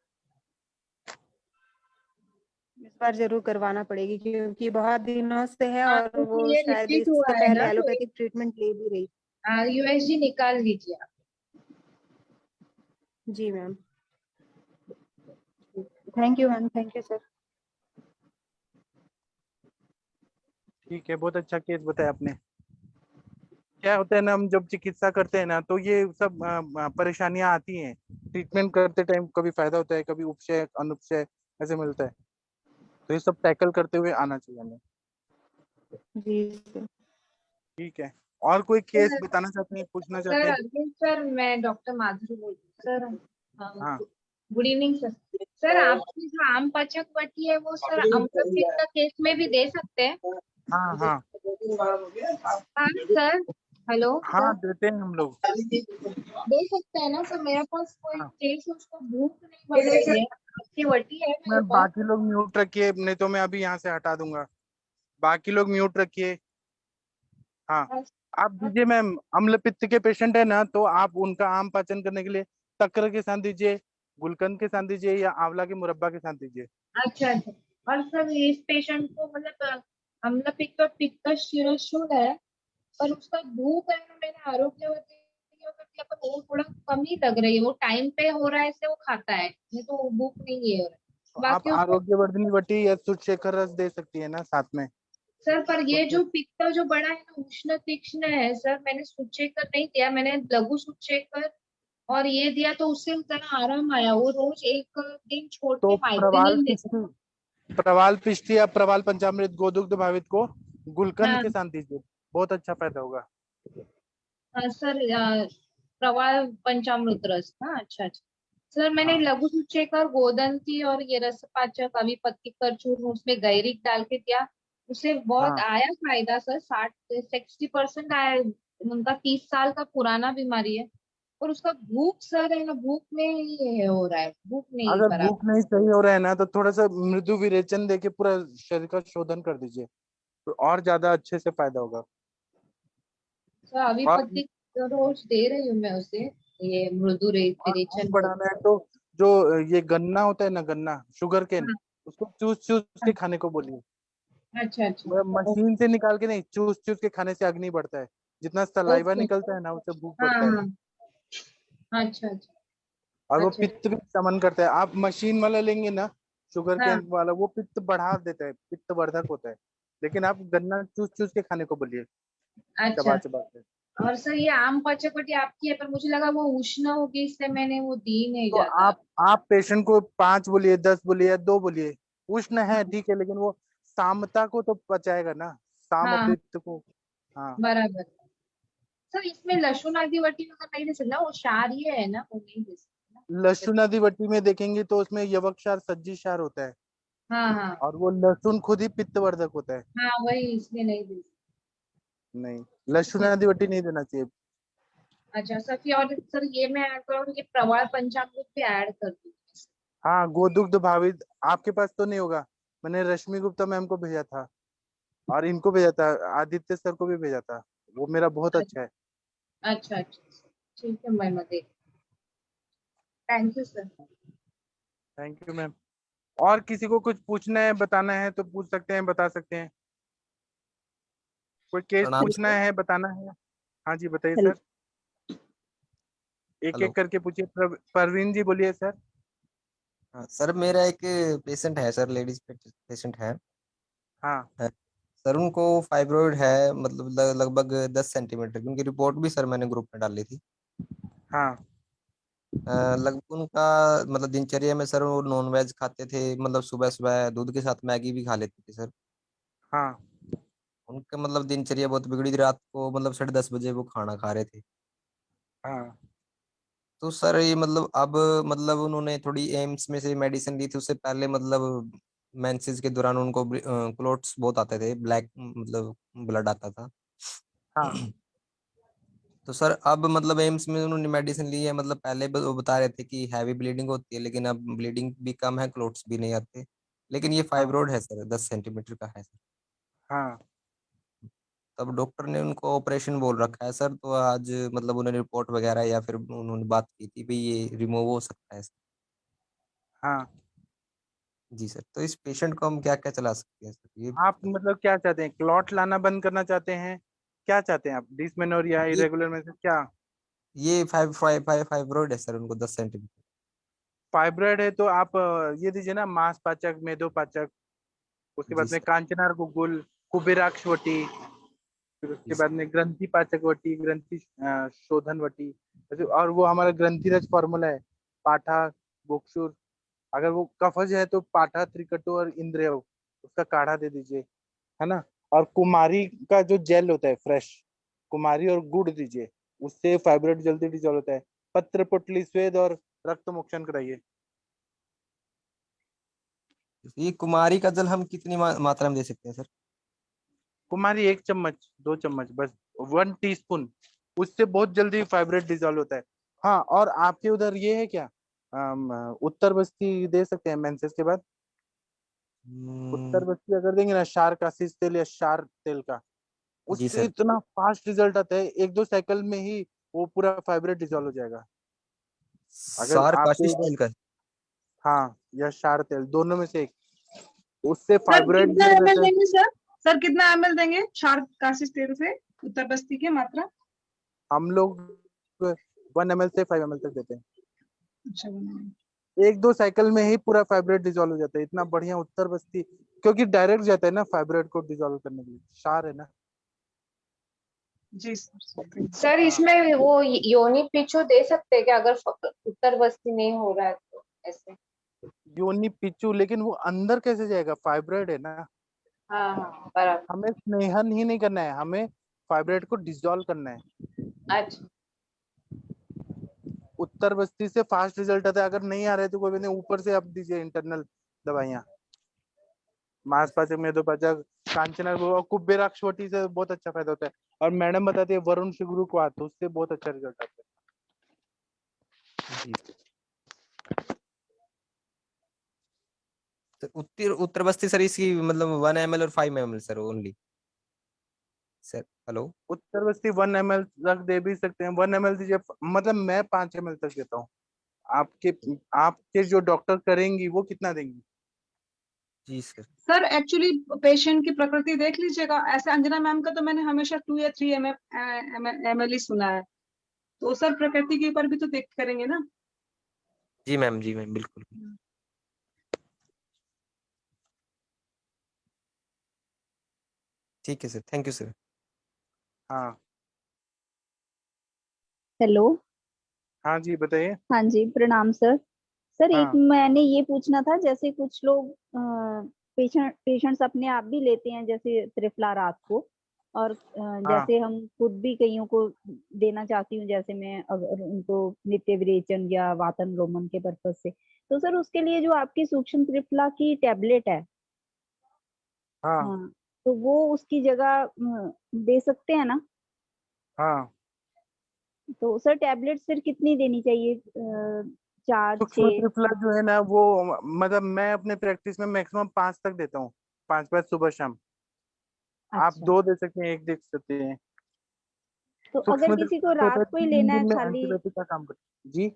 इस बार जरूर करवाना पड़ेगी क्योंकि बहुत दिनों से है हाँ और वो क्योंकि ये शायद रिपीट इससे हुआ है पहले ना, तो एलोपैथिक ट्रीटमेंट ले भी रही। यूएसजी निकाल लीजिए आप। जी ma'am. Thank you ma'am, thank you sir. ठीक है, बहुत अच्छा केस बताया आपने। क्या होता है ना, हम जब चिकित्सा करते हैं ना तो ये सब परेशानियां आती हैं। ट्रीटमेंट करते टाइम कभी फायदा होता है, कभी उपशय अनुपशय ऐसे मिलता है। तो ये सब टैकल करते हुए आना चाहिए हमें। जी सर। ठीक है, और कोई केस सर बताना चाहते हैं, पूछना सर चाहते हैं? अरविंद सर, मैं डॉक्टर माधुरी बोल रही हूँ सर। हाँ गुड इवनिंग सर। सर आपकी जो आम पाचक वटी है वो सर अम्लपित्त का केस में भी दे सकते हैं? हाँ हाँ हाँ सर। हेलो हाँ, सर, देते हैं हम लोग। दे सकते हैं ना सर? मेरे पास कोई हाँ, केस है, उसको भूख नहीं बढ़ रही है, आपकी वटी है मैं मेरे पास। बाकी लोग म्यूट रखिए, नहीं तो मैं अभी यहाँ से हटा दूंगा। बाकी लोग म्यूट रखिए। हाँ, आप दीजिए मैम। अम्ल पित्त के पेशेंट है ना, तो आप उनका आम पाचन करने के लिए तक्र के साथ दीजिए, गुलकंद के साथ दीजिए, या आंवला के मुरब्बा के साथ दीजिए। अच्छा अच्छा। और सर इस पेशेंट को मतलब अम्ल पित्त और पित्त शिरोशूल है, पर उसका भूख है ना, मैंने आरोग्यवती योगा किया पर वो थोड़ा कम ही लग रही है। वो टाइम पे हो रहा है ऐसे वो खाता है, नहीं तो वो भूख नहीं है हो रहा तो है। आप बाकी उसको आरोग्यवर्धनी वटी या सुचेखर रस दे सकती है ना साथ में। सर, पर ये उसमें जो पित्त जो बड़ा है ना, उष्ण तीक्ष्ण है सर, मैंने सुचेकर नहीं दिया, मैंने लघु सुचेकर और ये दिया तो उससे जरा आराम आया। वो रोज एक दिन छोड़ के तो माइग्रेनिल देते। प्रवाल पिष्टी या प्रवाल पंचामृत गोदुग्ध भावित को गुलकंद हाँ के साथ दीजिए, बहुत अच्छा फायदा होगा। हाँ सर, प्रवाल पंचामृत रस। हाँ अच्छा अच्छा। सर मैंने हाँ लघु सुचेकर गोदंती और ये रस पाचक अभी पत्ती कर चूर्ण उसमें गैरिक डाल के दिया, उससे बहुत हाँ, आया फायदा सर। 60% आया। उनका 30 साल का पुराना बीमारी है, और उसका भूख सर है ना, भूख में ये हो रहा है, भूख नहीं अगर बराबर। भूख नहीं सही हो रहा है ना, तो थोड़ा सा मृदु विरेचन देके पूरा शरीर का शोधन कर दीजिए, तो और ज्यादा अच्छे से फायदा होगा। सर अभी और पत्ती तो रोज दे रही हूँ मैं उसे, ये मृदु और भूख विरेचन कर। बढ़ाना है तो जो ये गन्ना होता है ना, गन्ना शुगर केन, हाँ उसको चूस चूस के हाँ। खाने को बोलिए। अच्छा अच्छा। मशीन से निकाल के नहीं, चूस चूस के खाने से अग्नि बढ़ता है। जितना सलाइवा ओके। निकलता है ना, उससे भूख हाँ बढ़ता है। हाँ। अच्छा अच्छा। और वो अच्छा पित्त भी शमन करता है। आप मशीन वाला लेंगे ना, शुगर हाँ। केन वाला, वो पित्त बढ़ा देता है, पित्त वर्धक होता है। लेकिन आप गन्ना चूस चूस के खाने को बोलिए, अच्छा। चबा चबा के। और सर ये आम पचपटी आपकी है, पर मुझे लगा वो उष्ण होगी, इसलिए मैंने वो दी नहीं तो ज्यादा। आप पेशेंट को 5 बोलिए, 10 बोलिए या 2 बोलिए। उष्ण है ठीक है, लेकिन वो सामता को तो पचाएगा ना, साम हाँ पित्त को। हाँ, बराबर। सर इसमें लहसुन आदि वटी वगैरह नहीं दे सकते ना? वो क्षारीय है ना, वो नहीं दे सकते ना? लहसुन आदि वटी में देखेंगे तो उसमें यवक क्षार सज्जी क्षार होता है, हाँ हाँ। और वो लहसुन खुद ही पित्तवर्धक होता है। हाँ वही, इसलिए नहीं दे नहीं, लहसुन सकते। आदि वटी नहीं देना चाहिए। अच्छा सर, फिर और सर ये मैं ऐड करूँ, ये प्रवाल पंचामृत भी ऐड कर दूँ? हाँ, गोदुग्ध भावित आपके पास तो नहीं होगा। मैंने रश्मि गुप्ता मैम को भेजा था, और इनको भेजा था, आदित्य सर को भी भेजा था। वो मेरा बहुत अच्छा है। अच्छा अच्छा। ठीक है, मैं देख। Thank you sir. Thank you ma'am. और किसी को कुछ पूछना है, बताना है तो पूछ सकते हैं, बता सकते हैं। कोई केस प्रणाम पूछना सर। है, बताना है? हाँ जी, बताइए हेलो। सर। एक हेलो। एक करके पूछिए। परवीन जी बोलिए सर। हाँ सर, मेरा एक पेशेंट है सर, लेडीज पेशेंट है। हाँ है। सर उनको फाइब्रोइड है, मतलब लगभग 10 सेंटीमीटर की। उनकी रिपोर्ट भी सर मैंने ग्रुप में डाली थी। हाँ लगभग उनका मतलब दिनचर्या में सर वो नॉन वेज खाते थे, मतलब सुबह सुबह दूध के साथ मैगी भी खा लेते थे सर। हाँ उनका मतलब दिनचर्या बहुत बिगड़ी थी, रात को मतलब 10:30 बजे वो खाना खा रहे थे। हाँ तो सर ये मतलब अब मतलब उन्होंने थोड़ी एम्स में से मेडिसिन ली थी, उससे पहले मतलब मेंसेस के दौरान उनको क्लोट्स बहुत आते थे, ब्लैक मतलब ब्लड आता था। हाँ तो सर अब मतलब एम्स में उन्होंने मेडिसिन ली है, मतलब पहले वो बता रहे थे कि हैवी ब्लीडिंग होती है, लेकिन अब ब्लीडिंग भी कम है, क्लोट्स भी नहीं आते। लेकिन ये हाँ फाइब्रोइड है सर, 10 सेंटीमीटर का है सर। हाँ तब डॉक्टर ने उनको ऑपरेशन बोल रखा है सर, तो आज मतलब उन्होंने रिपोर्ट वगैरह या फिर उन्होंने बात की थी भाई ये रिमूव हो सकता है सर। हाँ। जी सर, तो इस पेशेंट को हम क्या क्या चला सकते हैं सर, ये आप बता दीजिए। मतलब क्या चाहते हैं, क्लॉट लाना बंद करना चाहते हैं? क्या चाहते हैं आप, डिसमेनोरिया ये इरेगुलर में से क्या? ये फाइब्रोइड है सर उनको 10 सेंटीमीटर। फाइब्रॉइड है तो आप ये दीजिए ना, मांस पाचक, मेदो पाचक। उसके जी बाद में सर। कांचनार गुगुल, कुबेराक्ष वटी, फिर उसके जी बाद सर। में ग्रंथि पाचक वटी, ग्रंथि शोधन वटी, और वो हमारा ग्रंथिरज फॉर्मूला है, पाठा गोक्षुर। अगर वो कफज है तो पाठा त्रिकटु और इंद्रिय, उसका काढ़ा दे दीजिए, है ना। और कुमारी का जो जेल होता है फ्रेश, कुमारी और गुड़ दीजिए, उससे फाइब्रोइड जल्दी डिजॉल्व होता है। पत्र पुटली स्वेद और रक्त मोक्षण कराइए। ये कुमारी का जल हम कितनी मात्रा में दे सकते हैं सर? कुमारी 1 चम्मच 2 चम्मच बस, 1 टीस्पून, उससे बहुत जल्दी फाइब्रोइड डिजॉल्व होता है। हाँ, और आपके उधर ये है क्या, उत्तर बस्ती दे सकते हैं मेंसेस के बाद? उत्तर बस्ती अगर देंगे ना, शार कासिस तेल या शार तेल का, जी उससे सर। इतना फास्ट रिजल्ट आता है, 1-2 साइकिल में ही वो पूरा फाइब्रोइड डिजॉल्व हो जाएगा। अगर सार आपके काशिश उधर, तेल का। हाँ, या शार तेल, दोनों में से एक, उससे सर फाइब्रोइड कितना जो एमएल रहता है, देंगे सर? सर कितना एमएल देंगे क्षार काशिश तेल से उत्तर बस्ती की मात्रा? हम लोग 1 ml से 5 ml तक देते हैं। अच्छा बनाएंगे। 1-2 साइकिल में ही पूरा फाइब्रोइड डिजॉल्व हो जाता है, इतना बढ़िया उत्तर बस्ती, क्योंकि डायरेक्ट जाता है ना फाइब्रोइड को डिजॉल्व करने के लिए, शार है ना। जी सर thank you। सर हाँ, इसमें वो योनि पिचो दे सकते हैं क्या, अगर उत्तर बस्ती नहीं हो रहा है तो ऐसे? योनि पिचू, लेकिन वो अंदर कैसे जाएगा, फाइब्रोइड है ना। हाँ हाँ बराबर। हमें स्नेहन ही नहीं करना है, हमें फाइब्रोइड को डिसॉल्व करना है। अच्छा उत्तर बस्ती से फास्ट रिजल्ट आता है, अगर नहीं आ रहे तो कोई नहीं, ऊपर से आप दीजिए इंटरनल दवाइयाँ, मांसपाचक, मेदोपाचक, कांचना, वो कुबेराक्षवटी से बहुत अच्छा फायदा होता है। और मैडम बताती है वरुण शिगुरु को आता है, उससे बहुत अच्छा रिजल्ट आता है। जी सर। उत्तर उत्तर बस्ती सर इसकी मतलब 1 ml और 5 ml sir only. Sir hello. उत्तर बस्ती 1 ml तक दे भी सकते हैं, 1 ml दीजिए, मतलब मैं 5 ml तक देता हूँ। आपके आपके जो डॉक्टर करेंगी वो कितना देंगी? जी सर। सर एक्चुअली पेशेंट की प्रकृति देख लीजिएगा, ऐसे अंजना मैम का तो मैंने हमेशा 2 या 3 ml ही सुना है, तो सर प्रकृति के ऊपर भी तो देख करेंगे ना। जी मैम बिल्कुल। ठीक है सर, थैंक यू सर। हाँ हेलो। हाँ जी बताइए। हाँ जी, प्रणाम सर। सर एक हाँ मैंने ये पूछना था, जैसे कुछ लोग पेशेंट्स अपने आप भी लेते हैं जैसे त्रिफला रात को, और हाँ जैसे हम खुद भी कईयों को देना चाहती हूँ, जैसे मैं अगर उनको नित्य विरेचन या वातन रोमन के पर्पज से, तो सर उसके लिए जो आपकी सूक्ष्म त्रिफला की टैबलेट है, हाँ हाँ, तो वो उसकी जगह दे सकते हैं ना? हाँ। तो सर टैबलेट फिर कितनी देनी चाहिए, 4 सूक्ष्म 6? त्रिफला जो है ना वो, मतलब मैं अपने प्रैक्टिस में मैक्सिमम 5 तक देता हूँ, 5 सुबह शाम। आप अच्छा, 2 दे सकते हैं, 1 दे सकते हैं। तो अगर सूक्ष्म किसी को त्रिफला क्या होता रात है, को ही 3 लेना है दिन में खाली? एंटीबायोटिक का काम करता है जी।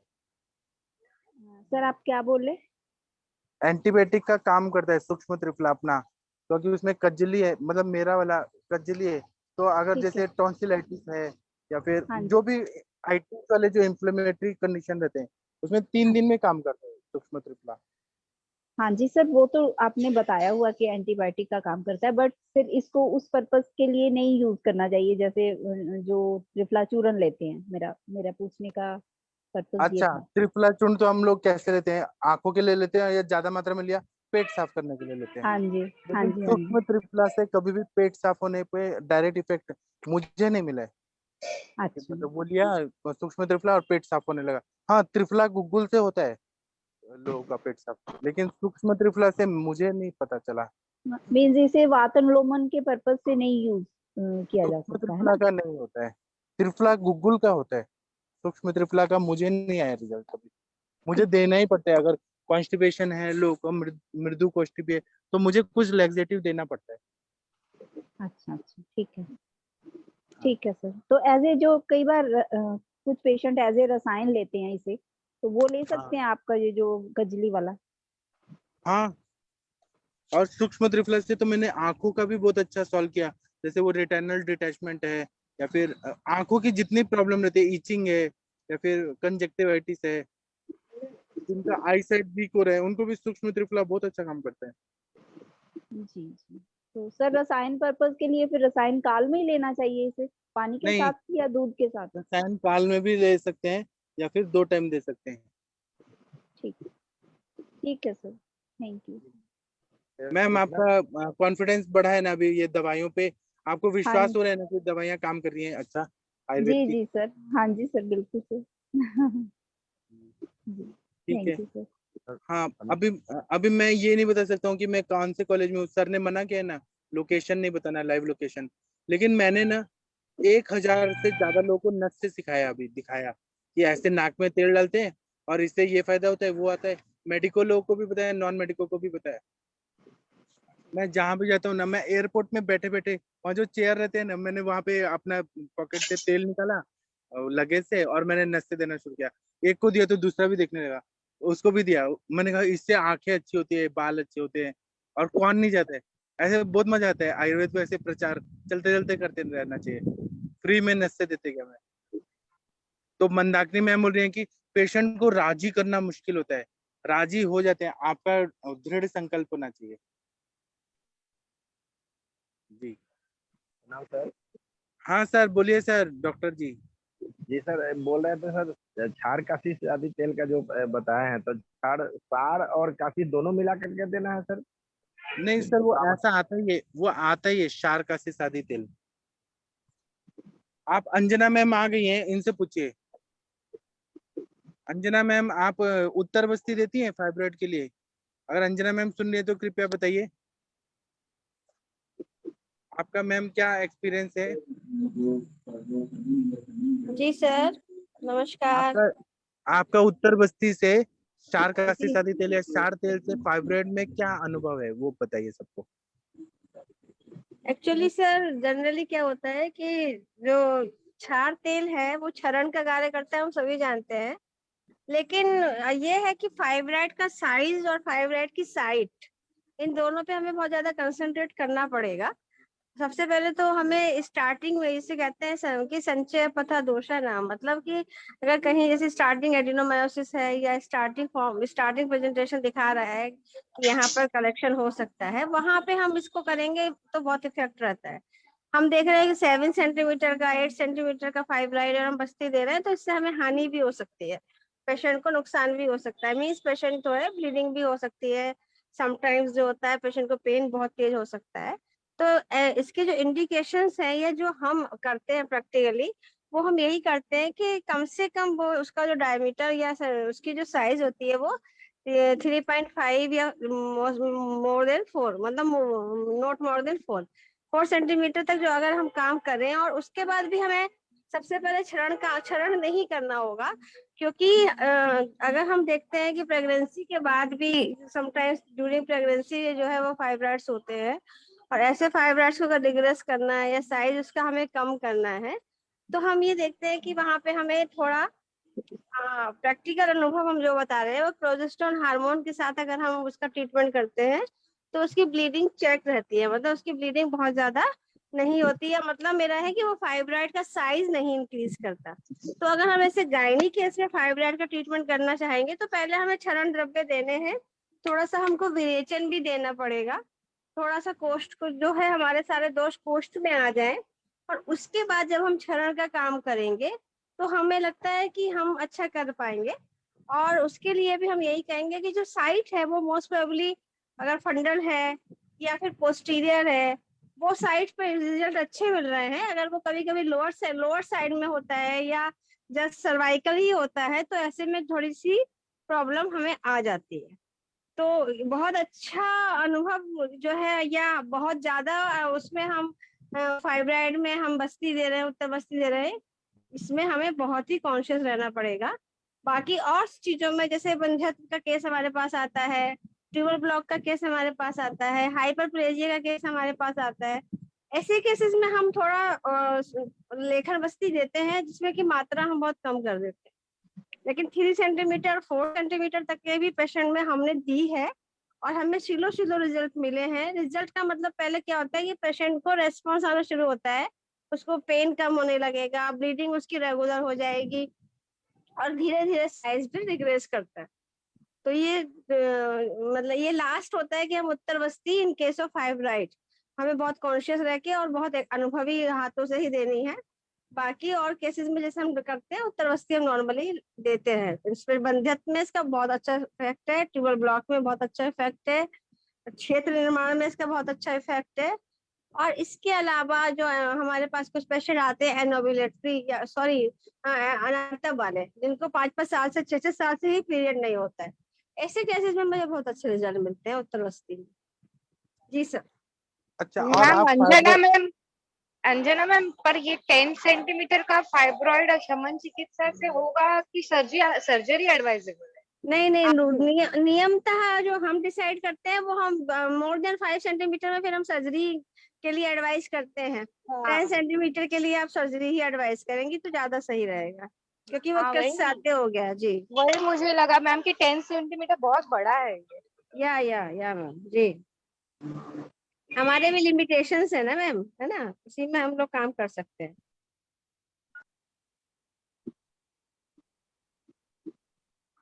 सर आप क्या बोले? एंटीबायोटिक का काम करता है सूक्ष्म त्रिफला अपना, क्योंकि उसमें कजली है, मतलब मेरा वाला कजली है। तो अगर ठीक है। जैसे टॉन्सिलाइटिस है, या फिर हाँ जो जी। भी आइटिस वाले जो इन्फ्लेमेटरी कंडीशन रहते हैं, उसमें 3 हाँ दिन में काम करता है सूक्ष्म त्रिफला। हाँ जी सर, वो तो आपने बताया हुआ कि एंटीबायोटिक का काम करता है, बट फिर इसको उस पर्पस के लिए नहीं यूज करना चाहिए, जैसे जो त्रिफला चूरन लेते हैं। मेरा मेरा पूछने का पर्पस ये अच्छा, था। त्रिफला चूर्ण तो हम लोग कैसे लेते हैं, आंखों के लिए लेते हैं, या ज्यादा मात्रा में लिया पेट साफ करने के लिए लेते हैं। हाँ जी, हाँ लेकिन जी, हाँ जी। सूक्ष्म त्रिफला से कभी भी पेट साफ होने पे डायरेक्ट इफेक्ट मुझे नहीं मिला है कि अच्छा। मतलब वो लिया सूक्ष्म त्रिफला और पेट साफ होने लगा। हाँ, त्रिफला गुग्गुल से होता है लोगों का पेट साफ, लेकिन सूक्ष्म त्रिफला से मुझे नहीं पता चला। मीन्स इसे वातन लोमन के पर्पस से नहीं यूज किया जा सूक्ष्म सकता है त्रिफला ना? का नहीं होता है, त्रिफला गुग्गुल का होता है। सूक्ष्म त्रिफला का मुझे नहीं आया रिजल्ट कभी, मुझे अच्छा, देना ही पड़ता है। अगर कॉन्स्टिपेशन है, लोगों को मृदु कॉन्स्टिप है, तो मुझे कुछ लैक्सेटिव देना पड़ता है। अच्छा, अच्छा, ठीक है सर। तो एज ए जो कई बार कुछ पेशेंट एज ए रसायन लेते हैं इसे, तो वो ले हाँ सकते हैं आपका ये जो गजली वाला? हाँ। और सूक्ष्म त्रिफला से तो मैंने आंखों का भी बहुत अच्छा सॉल्व किया, जैसे वो रेटिनल डिटैचमेंट है, या फिर आंखों की जितनी प्रॉब्लम रहती है, ईचिंग है, या फिर कंजक्टिवाइटिस है, जिनका आई साइट वीक हो रहा है, उनको भी सूक्ष्म त्रिफला बहुत अच्छा काम करता है। जी जी। तो सर रसायन पर्पज के लिए फिर रसायन काल में ही लेना चाहिए इसे, पानी के नहीं, साथ या दूध के साथ? रसायन काल में भी ले सकते हैं या फिर 2 टाइम दे सकते हैं। ठीक ठीक है सर, थैंक यू। मैम आपका कॉन्फिडेंस बढ़ा है ना अभी ये दवाइयों पे? आपको विश्वास हो रहा है ना कि दवाइयाँ काम कर रही हैं अच्छा आयुर्वेद जी की? जी सर, हाँ जी सर, बिल्कुल सर। जी ठीक थैंक है। You sir. हाँ, अभी मैं ये नहीं बता सकता हूँ कि मैं कौन से कॉलेज में हूँ। सर ने मना किया है ना, लोकेशन नहीं बताना, लाइव लोकेशन। लेकिन मैंने ना 1000 से ज्यादा लोगों को नस से सिखाया, अभी दिखाया कि ऐसे नाक में तेल डालते हैं और इससे ये फायदा होता है, वो आता है। मेडिकल लोगों को भी बताया, नॉन मेडिकल को भी बताया। मैं जहाँ भी जाता हूँ ना, मैं एयरपोर्ट में बैठे बैठे वहाँ जो चेयर रहते हैं ना, मैंने वहाँ पे अपना पॉकेट से तेल निकाला लगेज से और मैंने नस से देना शुरू किया। एक को दिया तो दूसरा भी देखने लगा, उसको भी दिया। मैंने कहा इससे आंखें अच्छी होती है, बाल अच्छे होते हैं और कौन नहीं जाता है। ऐसे बहुत मजा आता है। आयुर्वेद को ऐसे प्रचार चलते चलते करते रहना चाहिए। फ्री में नस से देते क्या मैं? तो मंदाकिनी मैम बोल रही है कि पेशेंट को राजी करना मुश्किल होता है, राजी हो जाते हैं। आपका दृढ़ संकल्प होना चाहिए। जी सर। हाँ सर, बोलिए सर, डॉक्टर जी। जी सर, बोल रहे थे सर, क्षार काशी आदि तेल का जो बताया है, तो क्षार और काशी दोनों मिला करके देना है सर? नहीं सर, वो ऐसा आता ही है, वो आता ही है क्षार काशी शादी तेल। आप अंजना मैम आ गई हैं, इनसे पूछिए। अंजना मैम, आप उत्तर बस्ती देती हैं फाइब्रॉइड के लिए? अगर अंजना मैम सुन रही है तो कृपया बताइए आपका मैम क्या एक्सपीरियंस है? जी सर, नमस्कार। आपका उत्तर बस्ती से क्षार काशी शादी तेल या क्षार तेल से फाइब्रॉइड में क्या अनुभव है, वो बताइए सबको। एक्चुअली सर, जनरली क्या होता है कि जो क्षार तेल है वो क्षरण का कार्य करता है, हम सभी जानते हैं। लेकिन ये है कि फाइब्राइड का साइज और फाइब्राइड की साइट, इन दोनों पे हमें बहुत ज्यादा कंसंट्रेट करना पड़ेगा। सबसे पहले तो हमें स्टार्टिंग में, इसे कहते हैं कि संचय पथा दोषा नाम, मतलब कि अगर कहीं जैसे स्टार्टिंग एडिनोमायोसिस है या स्टार्टिंग फॉर्म, स्टार्टिंग प्रेजेंटेशन दिखा रहा है कि यहाँ पर कलेक्शन हो सकता है, वहां पे हम इसको करेंगे तो बहुत इफेक्ट रहता है। हम देख रहे हैं कि 7 सेंटीमीटर का, 8 सेंटीमीटर का फाइब्राइड और हम बस्ती दे रहे हैं, तो इससे हमें हानि भी हो सकती है, पेशेंट को नुकसान भी हो सकता है। मीन्स पेशेंट तो है, ब्लीडिंग भी हो सकती है, समटाइम्स जो होता है पेशेंट को पेन बहुत तेज हो सकता है। तो इसके जो इंडिकेशंस हैं या जो हम करते हैं प्रैक्टिकली, वो हम यही करते हैं कि कम से कम वो उसका जो डायमीटर या उसकी जो साइज होती है वो 3.5 या मोर देन 4, मतलब नॉट मोर देन 4 सेंटीमीटर तक जो अगर हम काम कर रहे हैं। और उसके बाद भी हमें सबसे पहले क्षरण नहीं करना होगा, क्योंकि अगर हम देखते हैं कि प्रेगनेंसी के बाद भी समटाइम्स ड्यूरिंग प्रेगनेंसी जो है वो फाइब्रॉइड्स होते हैं, और ऐसे फाइब्रॉइड्स को अगर डिग्रेस करना है या साइज उसका हमें कम करना है, तो हम ये देखते हैं कि वहां पे हमें थोड़ा प्रैक्टिकल अनुभव हम जो बता रहे हैं वो प्रोजेस्टेरोन हार्मोन के साथ अगर हम उसका ट्रीटमेंट करते हैं तो उसकी ब्लीडिंग चेक रहती है, मतलब उसकी ब्लीडिंग बहुत ज्यादा नहीं होती है। मतलब मेरा है कि वो फाइब्रॉइड का साइज नहीं इंक्रीज करता। तो अगर हम ऐसे गायनी केस में फाइब्रॉइड का ट्रीटमेंट करना चाहेंगे तो पहले हमें क्षरण द्रव्य देने हैं, थोड़ा सा हमको विरेचन भी देना पड़ेगा, थोड़ा सा कोष्ठ को जो है हमारे सारे दोष कोष्ठ में आ जाए, और उसके बाद जब हम क्षरण का काम करेंगे तो हमें लगता है कि हम अच्छा कर पाएंगे। और उसके लिए भी हम यही कहेंगे कि जो साइट है वो मोस्ट प्रोबेबली अगर फंडल है या फिर पोस्टीरियर है, वो साइट पे रिजल्ट अच्छे मिल रहे हैं। अगर वो कभी कभी लोअर साइड में होता है या जस्ट सर्वाइकल ही होता है, तो ऐसे में थोड़ी सी प्रॉब्लम हमें आ जाती है। तो बहुत अच्छा अनुभव जो है, या बहुत ज्यादा उसमें हम फाइब्राइड में हम बस्ती दे रहे हैं, उत्तर बस्ती दे रहे हैं, इसमें हमें बहुत ही कॉन्शियस रहना पड़ेगा। बाकी और चीजों में जैसे बंध्यत्व का केस हमारे पास आता है, ट्यूबर ब्लॉक का केस हमारे पास आता है, हाइपरप्लेजिया का केस हमारे पास आता है, ऐसे केसेस में हम थोड़ा लेखन बस्ती देते हैं जिसमें की मात्रा हम बहुत कम कर देते हैं। लेकिन 3 सेंटीमीटर 4 सेंटीमीटर तक के भी पेशेंट में हमने दी है और हमें सिलो रिजल्ट मिले हैं। रिजल्ट का मतलब पहले क्या होता है कि पेशेंट को रेस्पॉन्स आना शुरू होता है, उसको पेन कम होने लगेगा, ब्लीडिंग उसकी रेगुलर हो जाएगी और धीरे धीरे साइज भी डिक्रीज करता है। तो ये मतलब ये लास्ट होता है कि हम उत्तर बस्ती इन केस ऑफ फाइब्राइड, हमें बहुत कॉन्शियस रह के और बहुत अनुभवी हाथों से ही देनी है। बाकी और केसेस में जैसे हम करते हैं उत्तरवस्ती हम नॉर्मली देते हैं। इसमें बंध्यत्व में इसका बहुत अच्छा इफेक्ट है, ट्यूबल ब्लॉक में बहुत अच्छा इफेक्ट है, क्षेत्र निर्माण में इसका बहुत अच्छा इफेक्ट है। और इसके अलावा जो हमारे पास कुछ पेशेंट आते हैं एनोबुलेटरी या सॉरी अनाटम वाले, जिनको 5-5 साल से 6-6 साल से ही पीरियड नहीं होता है, ऐसे केसेस में मुझे बहुत अच्छे रिजल्ट मिलते हैं उत्तरवस्ती में। जी सर। अच्छा, और मैम आप अंजना मैम पर ये 10 सेंटीमीटर का फाइब्रॉइड शमन चिकित्सा से होगा कि सर्जरी एडवाइजेबल है? नहीं नियमतः जो हम डिसाइड करते हैं वो हम मोर देन 5 सेंटीमीटर में फिर हम सर्जरी के लिए एडवाइस करते हैं। 10 सेंटीमीटर के लिए आप सर्जरी ही एडवाइस करेंगी तो ज्यादा सही रहेगा, क्योंकि वो साध्य हो गया। जी वही मुझे लगा मैम कि 10 सेंटीमीटर बहुत बड़ा है। या मैम जी, हमारे भी लिमिटेशंस है ना मैम, है ना, इसी में हम लोग काम कर सकते हैं।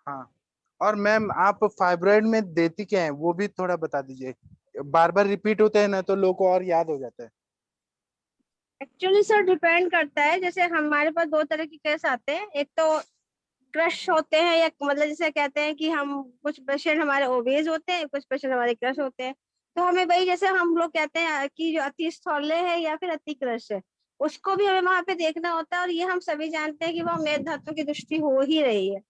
हाँ, और मैम आप फाइब्रॉइड में देती क्या है वो भी थोड़ा बता दीजिए, बार बार रिपीट होते हैं ना तो लोगों को और याद हो जाता है। एक्चुअली सर डिपेंड करता है, जैसे हमारे पास 2 तरह के केस आते हैं। एक तो क्रश होते हैं, या मतलब जैसे कहते हैं कि हम कुछ पेशेंट हमारे ओबेज होते हैं, कुछ पेशेंट हमारे क्रश होते हैं। तो हमें वही जैसे हम लोग कहते हैं कि जो अति स्थौल्य है या फिर अति क्रश है, उसको भी हमें वहां पे देखना होता है। और ये हम सभी जानते हैं कि वह मेद धातु की दृष्टि हो ही रही है।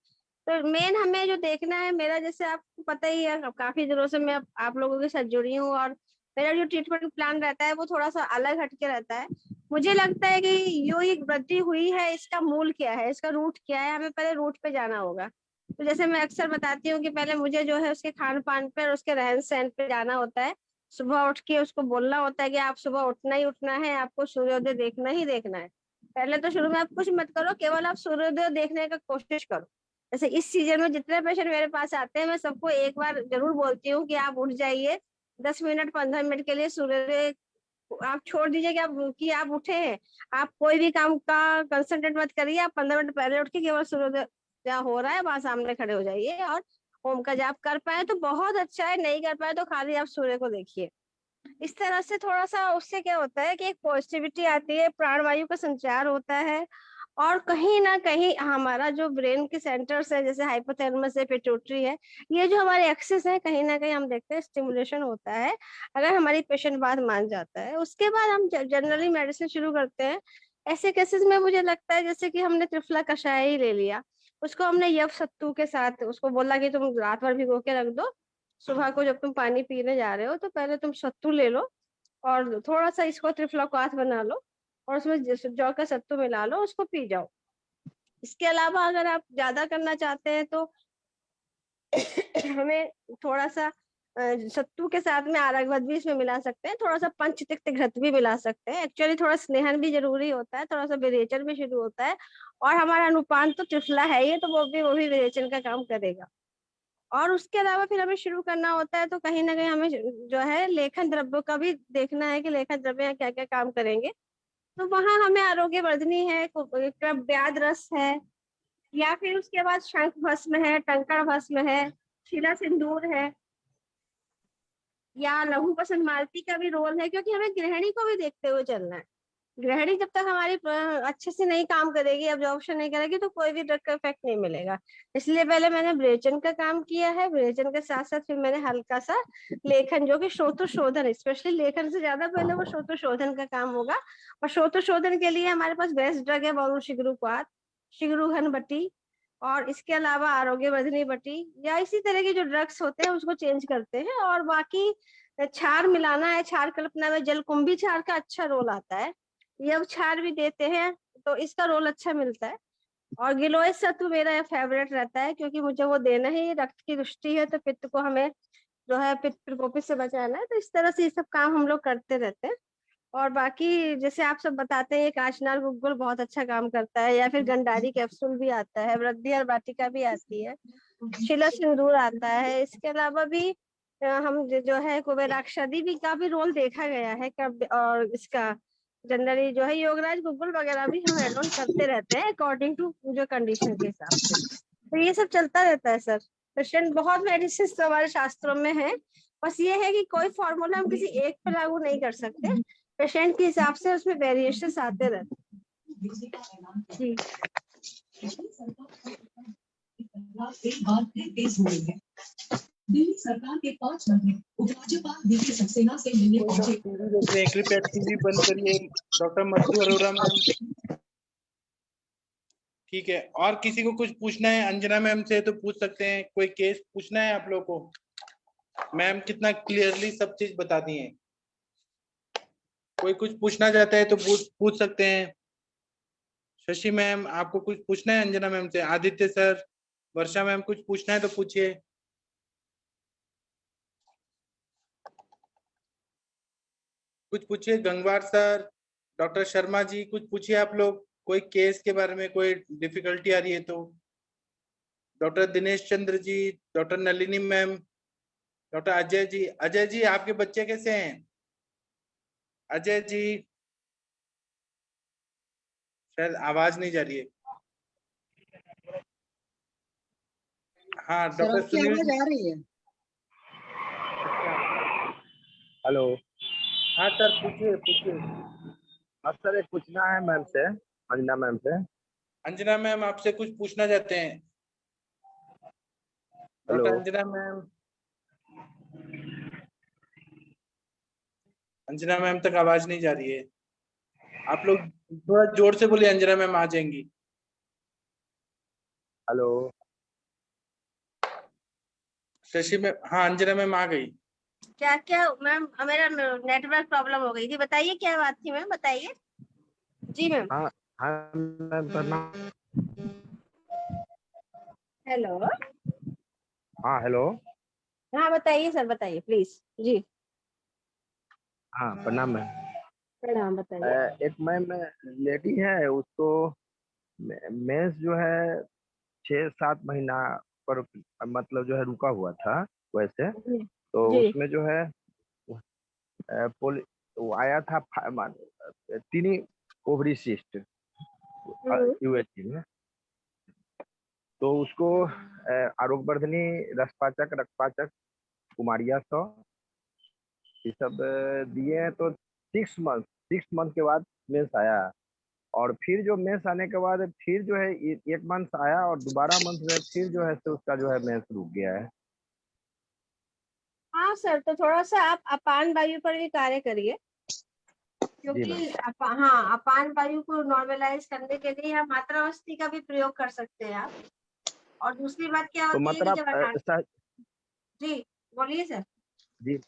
तो मेन हमें जो देखना है, मेरा जैसे आपको पता ही है काफी दिनों से मैं आप लोगों के साथ जुड़ी हूँ, और मेरा जो ट्रीटमेंट प्लान रहता है वो थोड़ा सा अलग हटके रहता है। मुझे लगता है कि जो ये वृद्धि हुई है इसका मूल क्या है, इसका रूट क्या है, हमें पहले रूट पे जाना होगा। तो जैसे मैं अक्सर बताती हूँ कि पहले मुझे जो है उसके खान पान पे और उसके रहन सहन पे जाना होता है। सुबह उठ के उसको बोलना होता है कि आप सुबह उठना ही उठना है, आपको सूर्योदय देखना ही देखना है। पहले तो शुरू में आप कुछ मत करो, केवल आप सूर्योदय देखने का कोशिश करो। जैसे इस सीजन में जितने पेशेंट मेरे पास आते हैं, मैं सबको एक बार जरूर बोलती हूँ कि आप उठ जाइए 10 मिनट 15 मिनट के लिए सूर्योदय आप छोड़ दीजिए कि आप उठे हैं, आप कोई भी काम का कंसंट्रेट मत करिए। आप 15 मिनट पहले उठ के केवल सूर्योदय जहाँ हो रहा है वहां सामने खड़े हो जाइए और ओम का जाप कर पाए तो बहुत अच्छा है, नहीं कर पाए तो खाली आप सूर्य को देखिए। इस तरह से थोड़ा सा उससे क्या होता है कि एक पॉजिटिविटी आती है, प्राणवायु का संचार होता है, और कहीं ना कहीं हमारा जो ब्रेन के सेंटर्स है जैसे हाइपोथैलेमस है, पिट्यूटरी है, ये जो हमारे एक्सेस है कहीं ना कहीं हम देखते हैं स्टिमुलेशन होता है अगर हमारी पेशेंट बात मान जाता है। उसके बाद हम जनरली मेडिसिन शुरू करते हैं। ऐसे केसेस में मुझे लगता है जैसे कि हमने त्रिफला कषाय ही ले लिया, उसको हमने यव सत्तू के साथ उसको बोला कि तुम रात भर भिगो के रख दो, सुबह को जब तुम पानी पीने जा रहे हो तो पहले तुम सत्तू ले लो और थोड़ा सा इसको त्रिफला क्वाथ बना लो और उसमें जौ का सत्तू मिला लो, उसको पी जाओ। इसके अलावा अगर आप ज्यादा करना चाहते हैं तो हमें थोड़ा सा सत्तू के साथ में आरगवत भी इसमें मिला सकते हैं, थोड़ा सा पंचतिक्त घृत भी मिला सकते हैं। एक्चुअली थोड़ा स्नेहन भी जरूरी होता है, थोड़ा सा विरेचन भी शुरू होता है, और हमारा अनुपान तो त्रिफला है ही, तो वो भी विरेचन का काम करेगा। और उसके अलावा फिर हमें शुरू करना होता है तो कहीं ना कहीं हमें जो है लेखन द्रव्यों का भी देखना है कि लेखन द्रव्य क्या क्या काम करेंगे। तो वहां हमें आरोग्य वर्धनी है, ब्याद रस है, या फिर उसके बाद शंख भस्म है, टंकण भस्म है, शिला सिंदूर है, या लघु पसंद मालती का भी रोल है, क्योंकि हमें गृहिणी को भी देखते हुए चलना है। गृहिणी जब तक हमारी अच्छे से नहीं काम करेगी, अब्जॉर्प्शन नहीं करेगी, तो कोई भी ड्रग का इफेक्ट नहीं मिलेगा। इसलिए पहले मैंने विरेचन का काम किया है, विरेचन के साथ साथ फिर मैंने हल्का सा लेखन, जो कि श्रोतोशोधन, स्पेशली लेखन से ज्यादा पहले वो श्रोतोशोधन का काम होगा। और श्रोतोशोधन के लिए हमारे पास बेस्ट ड्रग है वरुण शिगरुक्वाथ, शिगरुघन बटी, और इसके अलावा आरोग्य वर्धनी बटी, या इसी तरह के जो ड्रग्स होते हैं उसको चेंज करते हैं। और बाकी क्षार मिलाना है, क्षार कल्पना में जलकुंभी क्षार का अच्छा रोल आता है, यह क्षार भी देते हैं तो इसका रोल अच्छा मिलता है। और गिलोय सत्व मेरा फेवरेट रहता है, क्योंकि मुझे वो देना ही, रक्त की दृष्टि है तो पित्त को हमें जो है पित्त प्रकोपित से बचाना है। तो इस तरह से ये सब काम हम लोग करते रहते हैं। और बाकी जैसे आप सब बताते हैं कांचनार गुग्गुल बहुत अच्छा काम करता है, या फिर गंडारी कैप्सूल भी आता है, वृद्धि और वाटिका भी आती है, शिला सिंदूर आता है। इसके अलावा भी हम जो है कुबेराक्षदी भी का भी रोल देखा गया है कब, और इसका जनरली जो है योगराज गुग्गुल वगैरह भी हम एड ऑन करते रहते हैं अकॉर्डिंग टू जो कंडीशन के हिसाब से। तो ये सब चलता रहता है सर। पेशेंट बहुत मेडिसिन हमारे शास्त्रों में है बस ये है कि कोई फॉर्मूला हम किसी एक पे लागू नहीं कर सकते, पेशेंट के हिसाब से उसमें वेरिएशन आते रहते जी। दिल्ली सरकार के 5 मंत्री उपराज्यपाल वीके सक्सेना से मिलने पहुंचे। कृपया टीवी बंद करिए। डॉक्टर मधु अरोड़ा मैम, ठीक है। और किसी को कुछ पूछना है अंजना मैम से तो पूछ सकते हैं। कोई केस पूछना है आप लोगों को? मैम कितना क्लियरली सब चीज बता दी है। कोई कुछ पूछना चाहता है तो पूछ सकते हैं। शशि मैम, आपको कुछ पूछना है अंजना मैम से? आदित्य सर, वर्षा मैम, कुछ पूछना है तो पूछिए। कुछ पूछिए। गंगवार सर, डॉक्टर शर्मा जी, कुछ पूछिए आप लोग। कोई केस के बारे में कोई डिफिकल्टी आ रही है तो। Doctor Dinesh Chandra ji, doctor Nalini ma'am, doctor Ajay ji. Ajay ji, आपके बच्चे कैसे हैं? अजय जी, शायद आवाज नहीं जा रही है। हाँ, डॉक्टर सुनील जी। आ रही है। हेलो। हाँ सर, पूछिए। हाँ सर, एक पूछना है मैम से, अंजना मैम से। अंजना मैम आपसे कुछ पूछना चाहते हैं। Hello. Doctor Anjana ma'am, Anjana ma'am तक आवाज नहीं जा रही है। आप लोग थोड़ा जोर से बोलिए, अंजना मैम आ जाएंगी। हेलो। शशि मैम, हाँ अंजना मैम आ गई। क्या क्या मैम, मेरा नेटवर्क प्रॉब्लम हो गई थी। बताइए क्या बात थी मैम, बताइए। जी मैम। हाँ हाँ मैम, प्रणाम। हेलो। हाँ हेलो। हाँ बताइए सर, बताइए प्लीज। जी हाँ प्रणाम मैम। प्रणाम, बताइए। एक मैम लेडी है, उसको मेंस जो है 6-7 महीना पर मतलब जो है रुका हुआ था वैसे। जी तो जी। उसमें जो है वो आया था तीनी ओवरी सिस्ट यूएसजी में। तो उसको आरोग्य वर्धनी, रसपाचक, रक्तपाचक, कुमारिया 100 ये सब दिए हैं। तो 6 मंथ के बाद मेंस आया। और फिर जो मेंस आने के बाद फिर जो है 1 मंथ आया और दोबारा मंथ में फिर जो है तो उसका जो है मेंस रुक गया है। हाँ सर, तो थोड़ा सा आप अपान वायु पर भी कार्य करिए, जी क्योंकि मैम। हाँ, अपान वायु को नॉर्मलाइज करने के लिए हम मात्रावस्थी का भी प्रयोग कर सकते हैं आप। और दूसरी बात क्या तो होती है कि जब जी बोलिए सर। जी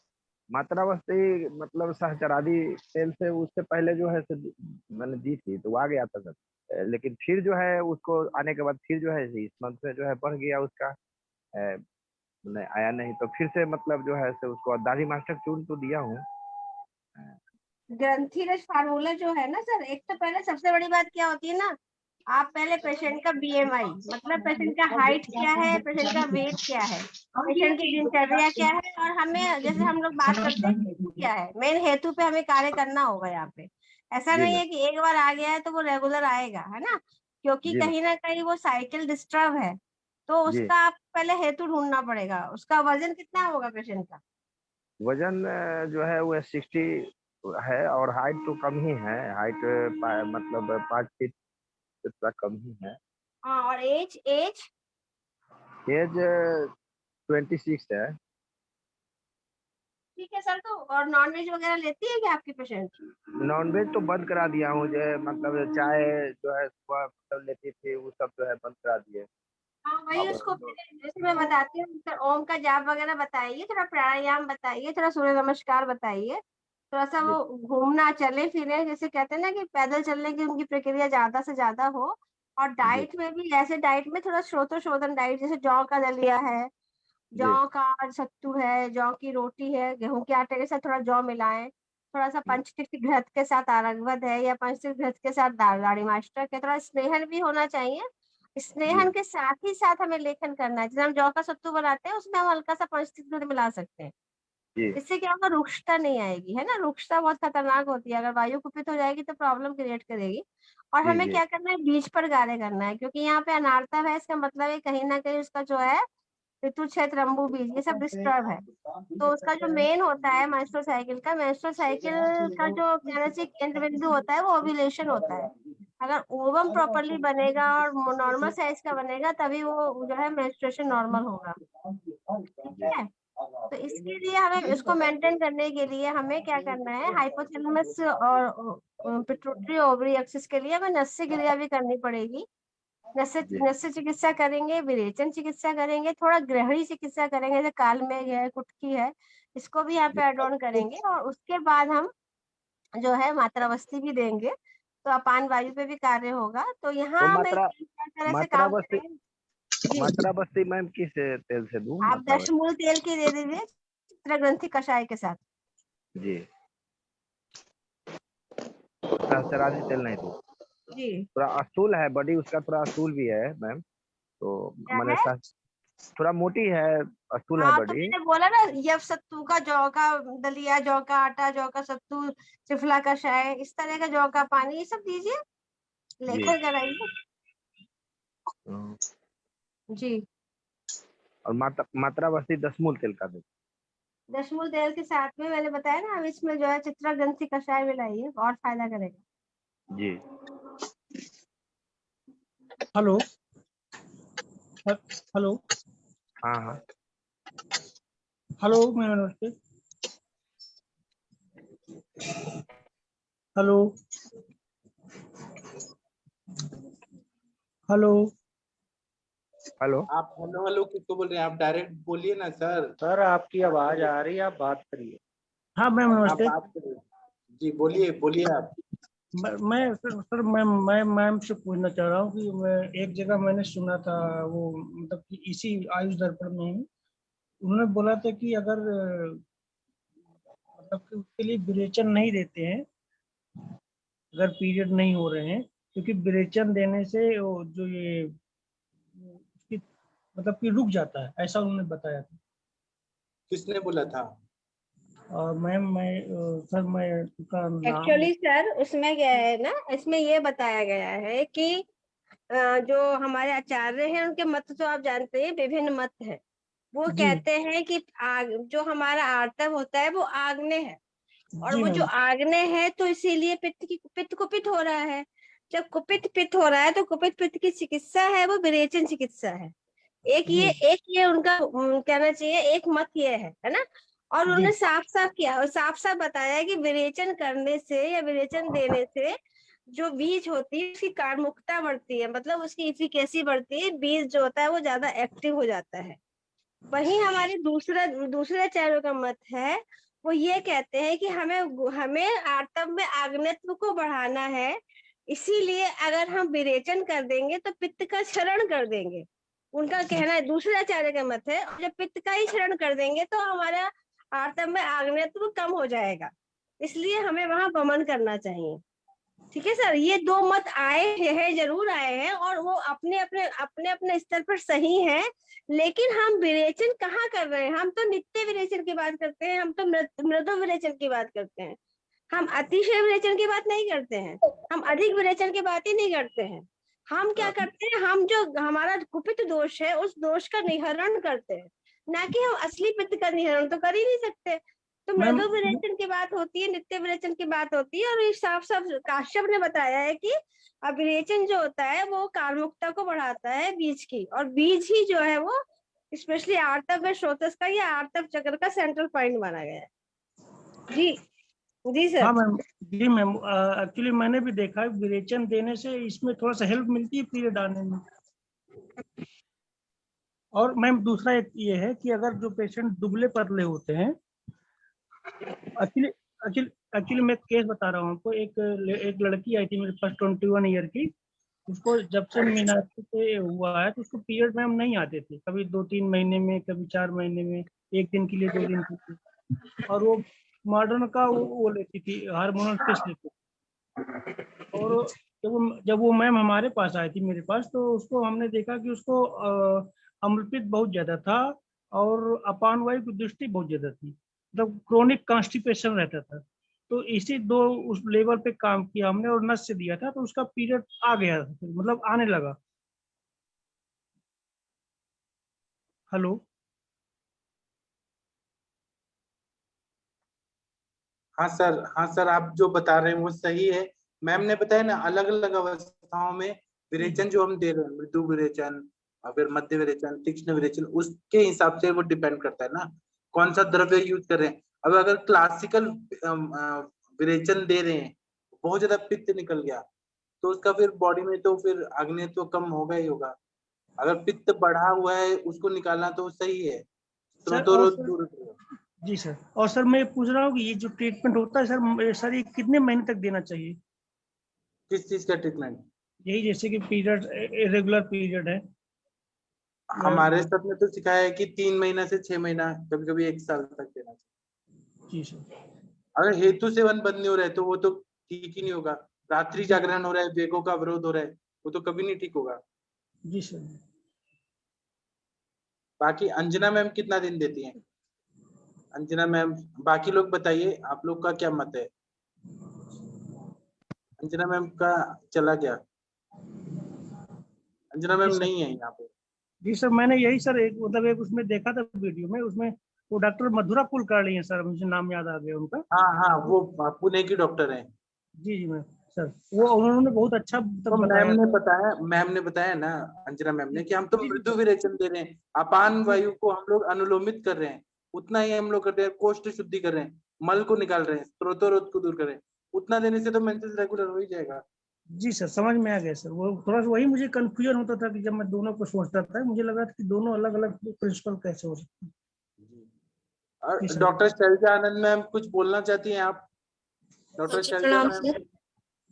मात्रावस्थी मतलब सहचरादि तेल से उससे पहले जो है मैंने दी थी तो वो आ गया था सर। लेकिन फिर जो है उसको आने के बाद फिर जो है इस मंथ में जो है बढ़ गया उसका। नहीं आया नहीं तो फिर से मतलब जो है से उसको दाढ़ी मास्टर चूर्ण तो दिया हूँ। ग्रंथिरस फार्मूला जो है ना सर, एक तो पहले सबसे बड़ी बात क्या होती है ना, आप पहले पेशेंट का बीएमआई मतलब पेशेंट का हाइट क्या है, पेशेंट का वेट क्या है, पेशेंट की दिनचर्या क्या है, और हमें जैसे हम लोग बात करते हैं हेतु क्या है, मेन हेतु पे हमें कार्य करना होगा यहाँ पे। ऐसा नहीं है कि एक बार आ गया है तो वो रेगुलर आएगा, है ना, क्योंकि कहीं ना कहीं वो साइकिल डिस्टर्ब है। तो उसका आप पहले हेतु ढूंढना पड़ेगा। उसका वजन कितना होगा पेशेंट का? वजन जो है वो 60 है और हाइट तो कम ही है। हाइट मतलब 5 फीट से थोड़ा कम ही है। हाँ, और एज एज 26 है। ठीक है सर। तो और नॉनवेज वगैरह लेती है क्या आपकी पेशेंट? नॉनवेज तो बंद करा दिया हूँ। जो है मतलब चाय जो है सुबह मतलब लेती थी वो सब जो है बंद करा दिए। हाँ वही उसको जैसे मैं बताती हूँ सर, ओम का जाप वगैरह बताइए, थोड़ा प्राणायाम बताइए, थोड़ा सूर्य नमस्कार बताइए, थोड़ा सा वो घूमना चले फिरे, जैसे कहते हैं ना कि पैदल चलने की उनकी प्रक्रिया ज्यादा से ज्यादा हो। और डाइट में भी ऐसे डाइट में थोड़ा श्रोतोशोधन डाइट, जैसे जौ का दलिया है, जौ का सत्तू है, जौ की रोटी है, गेहूं के आटे के साथ थोड़ा जौ मिलाएं, थोड़ा सा पंचतीर्थ घृत के साथ आरगवद है, या पंचतीर्थ घृत के साथ दाढ़ी मास्टर है, थोड़ा स्नेहन भी होना चाहिए। स्नेहन के साथ ही साथ हमें लेखन करना है। जैसे हम जौ का सत्तू बनाते हैं उसमें हम हल्का सा पंचतीर्थ घृत मिला सकते हैं। इससे क्या होगा, रुक्षता नहीं आएगी, है ना। रुक्षता बहुत खतरनाक होती है, अगर वायु कुपित हो जाएगी तो प्रॉब्लम क्रिएट करेगी। और हमें क्या करना है, बीज पर कार्य करना है, क्योंकि यहाँ पे अनारता है, इसका मतलब है कहीं ना कहीं उसका जो है पितृ क्षेत्र, रंबू बीज, ये सब डिस्टर्ब है। तो उसका जो मेन होता है मेंस्ट्रुअल साइकिल का जो कहना चाहिए केंद्र बिंदु होता है वो ओव्यूलेशन होता है। अगर ओवम प्रॉपरली बनेगा और नॉर्मल साइज का बनेगा तभी वो जो है मेंस्ट्रुएशन नॉर्मल होगा। ठीक है, तो इसके लिए हमें इसको मेंटेन करने के लिए हमें क्या करना है, हाइपोथैलेमस और पिट्यूटरी ओवरी एक्सिस के लिए हमें नस्य क्रिया भी करनी पड़ेगी। नस्य चिकित्सा करेंगे, विरेचन चिकित्सा करेंगे, थोड़ा ग्रहणी चिकित्सा करेंगे, जैसे काल मेघ है, कुटकी है, इसको भी यहाँ पे एड ऑन करेंगे। और उसके बाद हम जो है मात्रावस्थी भी देंगे, तो अपान वायु पे भी कार्य होगा। तो यहाँ तो हम एक तरह से काम करेंगे। जी, मात्रावस्थी मैम किस तेल से दूं? आप दशमूल तेल की दे दीजिए चित्र ग्रंथि कषाय के साथ। जी, सहस्रादि तेल नहीं दूं? जी, थोड़ा अस्तूल है बॉडी उसका, थोड़ा अस्तूल भी है मैम, तो क्या मैंने है? थोड़ा मोटी है, अस्तूल है हाँ, तो बॉडी। मैंने बोला ना, यव सत्तू का, जौ का दलिया, जौ का आटा, जौ का सत्तू, त्रिफला कषाय, इस तरह का जौ का पानी, ये सब दीजिए, लेखन कराइए। जी, और मात्रावस्थी दशमूल तेल का दे। दशमूल तेल के साथ में मैंने बताया ना, अब इसमें जो है चित्रा ग्रंथि कषाय मिलाइए, और फायदा करेगा। जी। हेलो हेलो हाँ हाँ हेलो, मैं नमस्ते। हेलो हेलो हेलो, आप हेलो हेलो किसको बोल रहे हैं? आप डायरेक्ट बोलिए ना सर। सर आपकी आवाज आ रही है, आप बात करिए। हाँ मैम आप नमस्ते। बात करिए। जी बोलिए बोलिए आप। मैं सर मैं मैम से पूछना चाह रहा हूँ कि मैं एक जगह मैंने सुना था, वो मतलब कि इसी आयुष दर्पण में ही उन्होंने बोला था कि अगर मतलब कि उसके लिए विरेचन नहीं देते हैं अगर पीरियड नहीं हो रहे हैं, क्योंकि विरेचन देने से वो जो ये उसकी मतलब कि रुक जाता है, ऐसा उन्होंने बताया था। किसने बोला था? मैम सर मैं उसका नाम एक्चुअली सर उसमें क्या है ना, इसमें ये बताया गया है कि जो हमारे आचार्य हैं उनके मत तो आप जानते हैं, विभिन्न मत है। वो कहते हैं कि जो हमारा आर्तव होता है वो आग्नेय है, और वो जो आग्नेय है तो इसीलिए पित्त कुपित हो रहा है। जब कुपित पित्त हो रहा है तो कुपित पित्त की चिकित्सा है वो विरेचन चिकित्सा है। एक ये उनका कहना चाहिए, एक मत ये है ना। और उन्होंने साफ साफ किया और साफ साफ बताया कि विरेचन करने से या विरेचन देने से जो बीज होती है उसकी कार्मुकता बढ़ती है, मतलब उसकी इफिकेसी बढ़ती है, बीज जो होता है वो ज्यादा एक्टिव हो जाता है। वहीं हमारे दूसरे आचार्यों का मत है, वो ये कहते हैं कि हमें आर्तव में आग्नेयत्व को बढ़ाना है, इसीलिए अगर हम विरेचन कर देंगे तो पित्त का क्षरण कर देंगे। उनका कहना है, दूसरे आचार्य का मत है, और जब पित्त का ही क्षरण कर देंगे तो हमारा आर्तव में आग्नेयत्व कम हो जाएगा, इसलिए हमें वहां वमन करना चाहिए। ठीक है सर, ये दो मत आए हैं, जरूर आए हैं, और वो अपने अपने स्तर पर सही है। लेकिन हम विरेचन कहाँ कर रहे हैं? हम तो नित्य विरेचन की बात करते हैं, हम तो मृदु विरेचन की बात करते हैं, हम अतिशय विरेचन की बात नहीं करते हैं, हम अधिक विरेचन की बात ही नहीं करते हैं। हम क्या करते हैं, हम जो हमारा कुपित दोष है उस दोष का निहरण करते हैं, ना कि हम असली पित्त का निहरण तो कर ही नहीं सकते। तो मृदु विरेचन की बात होती है, नित्य विरेचन की बात होती है, और ये साफ साफ काश्यप ने बताया है कि विरेचन जो होता है वो कार्मुकता को बढ़ाता है बीज की, और बीज ही जो है वो स्पेशली आर्तव में स्रोतस का या आर्तव चक्र का सेंट्रल पॉइंट माना गया है। जी जी सर। हाँ मैम, जी मैम, एक्चुअली मैंने भी देखा है विरेचन देने से इसमें थोड़ा सा हेल्प मिलती है पीरियड आने में। और मैम दूसरा एक ये है कि अगर जो पेशेंट दुबले पतले होते हैं, एक्चुअली मैं केस बता रहा हूँ आपको। एक लड़की आई थी मेरे पास 21 ईयर की, उसको जब से मीनाक्षी से हुआ है तो उसको पीरियड मैम नहीं आते थे, कभी 2-3 महीने में, कभी 4 महीने में, 1 दिन के लिए 2 दिन के लिए, और वो मॉडर्न का वो लेती थी, हार्मोनल टेस्ट लेती थी। और जब वो मैम हमारे पास आई थी मेरे पास, तो उसको हमने देखा कि उसको अम्लपित्त बहुत ज्यादा था और अपान वायु की दृष्टि बहुत ज्यादा थी, मतलब क्रोनिक कॉन्स्टिपेशन रहता था। तो इसी दो उस लेवल पे काम किया हमने और नस से दिया था, तो उसका पीरियड आ गया, मतलब आने लगा। हेलो। हाँ सर, आप जो बता रहे हैं वो सही है। मैम ने बताया ना, अलग अलग अवस्थाओं में विरेचन जो हम दे रहे हैं, मृदु विरेचन और फिर मध्य विरेचन, तीक्ष्ण विरेचन, उसके हिसाब से वो डिपेंड करता है ना कौन सा द्रव्य यूज कर रहे हैं। अब अगर क्लासिकल विरेचन दे रहे हैं, बहुत ज्यादा पित्त निकल गया, तो उसका फिर बॉडी में तो फिर अग्नि तो कम होगा ही होगा। अगर पित्त बढ़ा हुआ है उसको निकालना तो सही है। सर स्रोतोरोध दूर करो। जी सर, और सर मैं पूछ रहा हूँ कि ये जो ट्रीटमेंट होता है सर ये कितने महीने तक देना चाहिए? किस चीज का ट्रीटमेंट? यही जैसे कि पीरियड, इरेगुलर पीरियड है। हमारे सब में तो सिखाया है कि 3 महीना से 6 महीना, कभी कभी 1 साल तक देना चाहिए। जी सर। अगर हेतु सेवन बंद नहीं हो रहा है तो वो तो ठीक ही नहीं होगा। रात्रि जागरण हो रहा है, वेगों का अवरोध हो रहा है, वो तो कभी नहीं ठीक होगा। जी सर। बाकी अंजना मैम कितना दिन देती हैं? अंजना मैम, बाकी लोग बताइए आप लोग का क्या मत है? अंजना मैम का चला गया, अंजना मैम नहीं है यहाँ पे। जी सर, मैंने यही सर एक मतलब एक उसमें देखा था वीडियो में, उसमें वो डॉक्टर मधुरा कुलकर्णी है सर, मुझे नाम याद आ गया उनका। हाँ, वो पुणे की डॉक्टर है। जी जी मैम सर, वो उन्होंने बहुत अच्छा तो बताया। मैम ने बताया ना, अंजना मैम ने, कि हम तो मृदु विरेचन दे रहे हैं, अपान वायु को हम लोग अनुलोमित कर रहे हैं, उतना ही हम लोग कर रहे हैं, कोष्ठ शुद्धि कर रहे हैं, मल को निकाल रहे हैं, स्त्रोतोरोध को दूर कर रहे हैं, उतना देने से तो मेंसेस रेगुलर हो ही जाएगा। जी सर, समझ में आ गया सर। वो थोड़ा सा वही मुझे कंफ्यूजन होता था कि जब मैं दोनों को सोचता था, मुझे लगा था कि दोनों अलग अलग प्रिंसिपल कैसे हो सकते हैं। और डॉक्टर शैलजा आनंद मैम कुछ बोलना चाहती हैं आप? डॉक्टर शैलजा प्रणाम मैम। सर।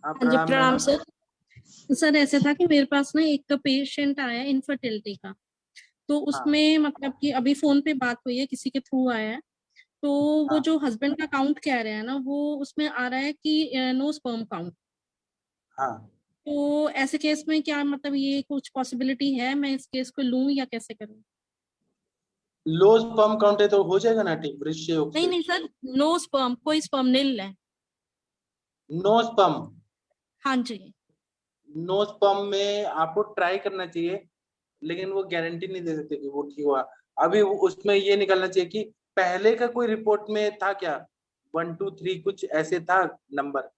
हाँ, हाँ जी, प्रणाम प्रणाम मैम। सर। सर ऐसे था कि मेरे पास ना एक पेशेंट आया इनफर्टिलिटी का, तो उसमें मतलब कि अभी फोन पे बात हुई है, किसी के थ्रू आया है। तो वो जो हस्बैंड का काउंट कह रहे हैं ना, वो उसमें आ रहा है कि नो स्पर्म काउंट। हाँ, तो ऐसे केस में क्या मतलब ये कुछ पॉसिबिलिटी है, मैं इस केस को लूं या कैसे करूं? लो स्पर्म काउंट है तो हो जाएगा ना ठीक, वृश्च योग नहीं से। नहीं सर, नो स्पर्म, कोई स्पर्म निल है। No sperm. हाँ जी। नो स्पर्म में आपको ट्राई करना चाहिए, लेकिन वो गारंटी नहीं दे सकते कि वो ठीक हुआ। अभी उसमें ये निकलना चाहिए कि पहले का कोई रिपोर्ट में था क्या, 1 2 3 कुछ ऐसे था नंबर?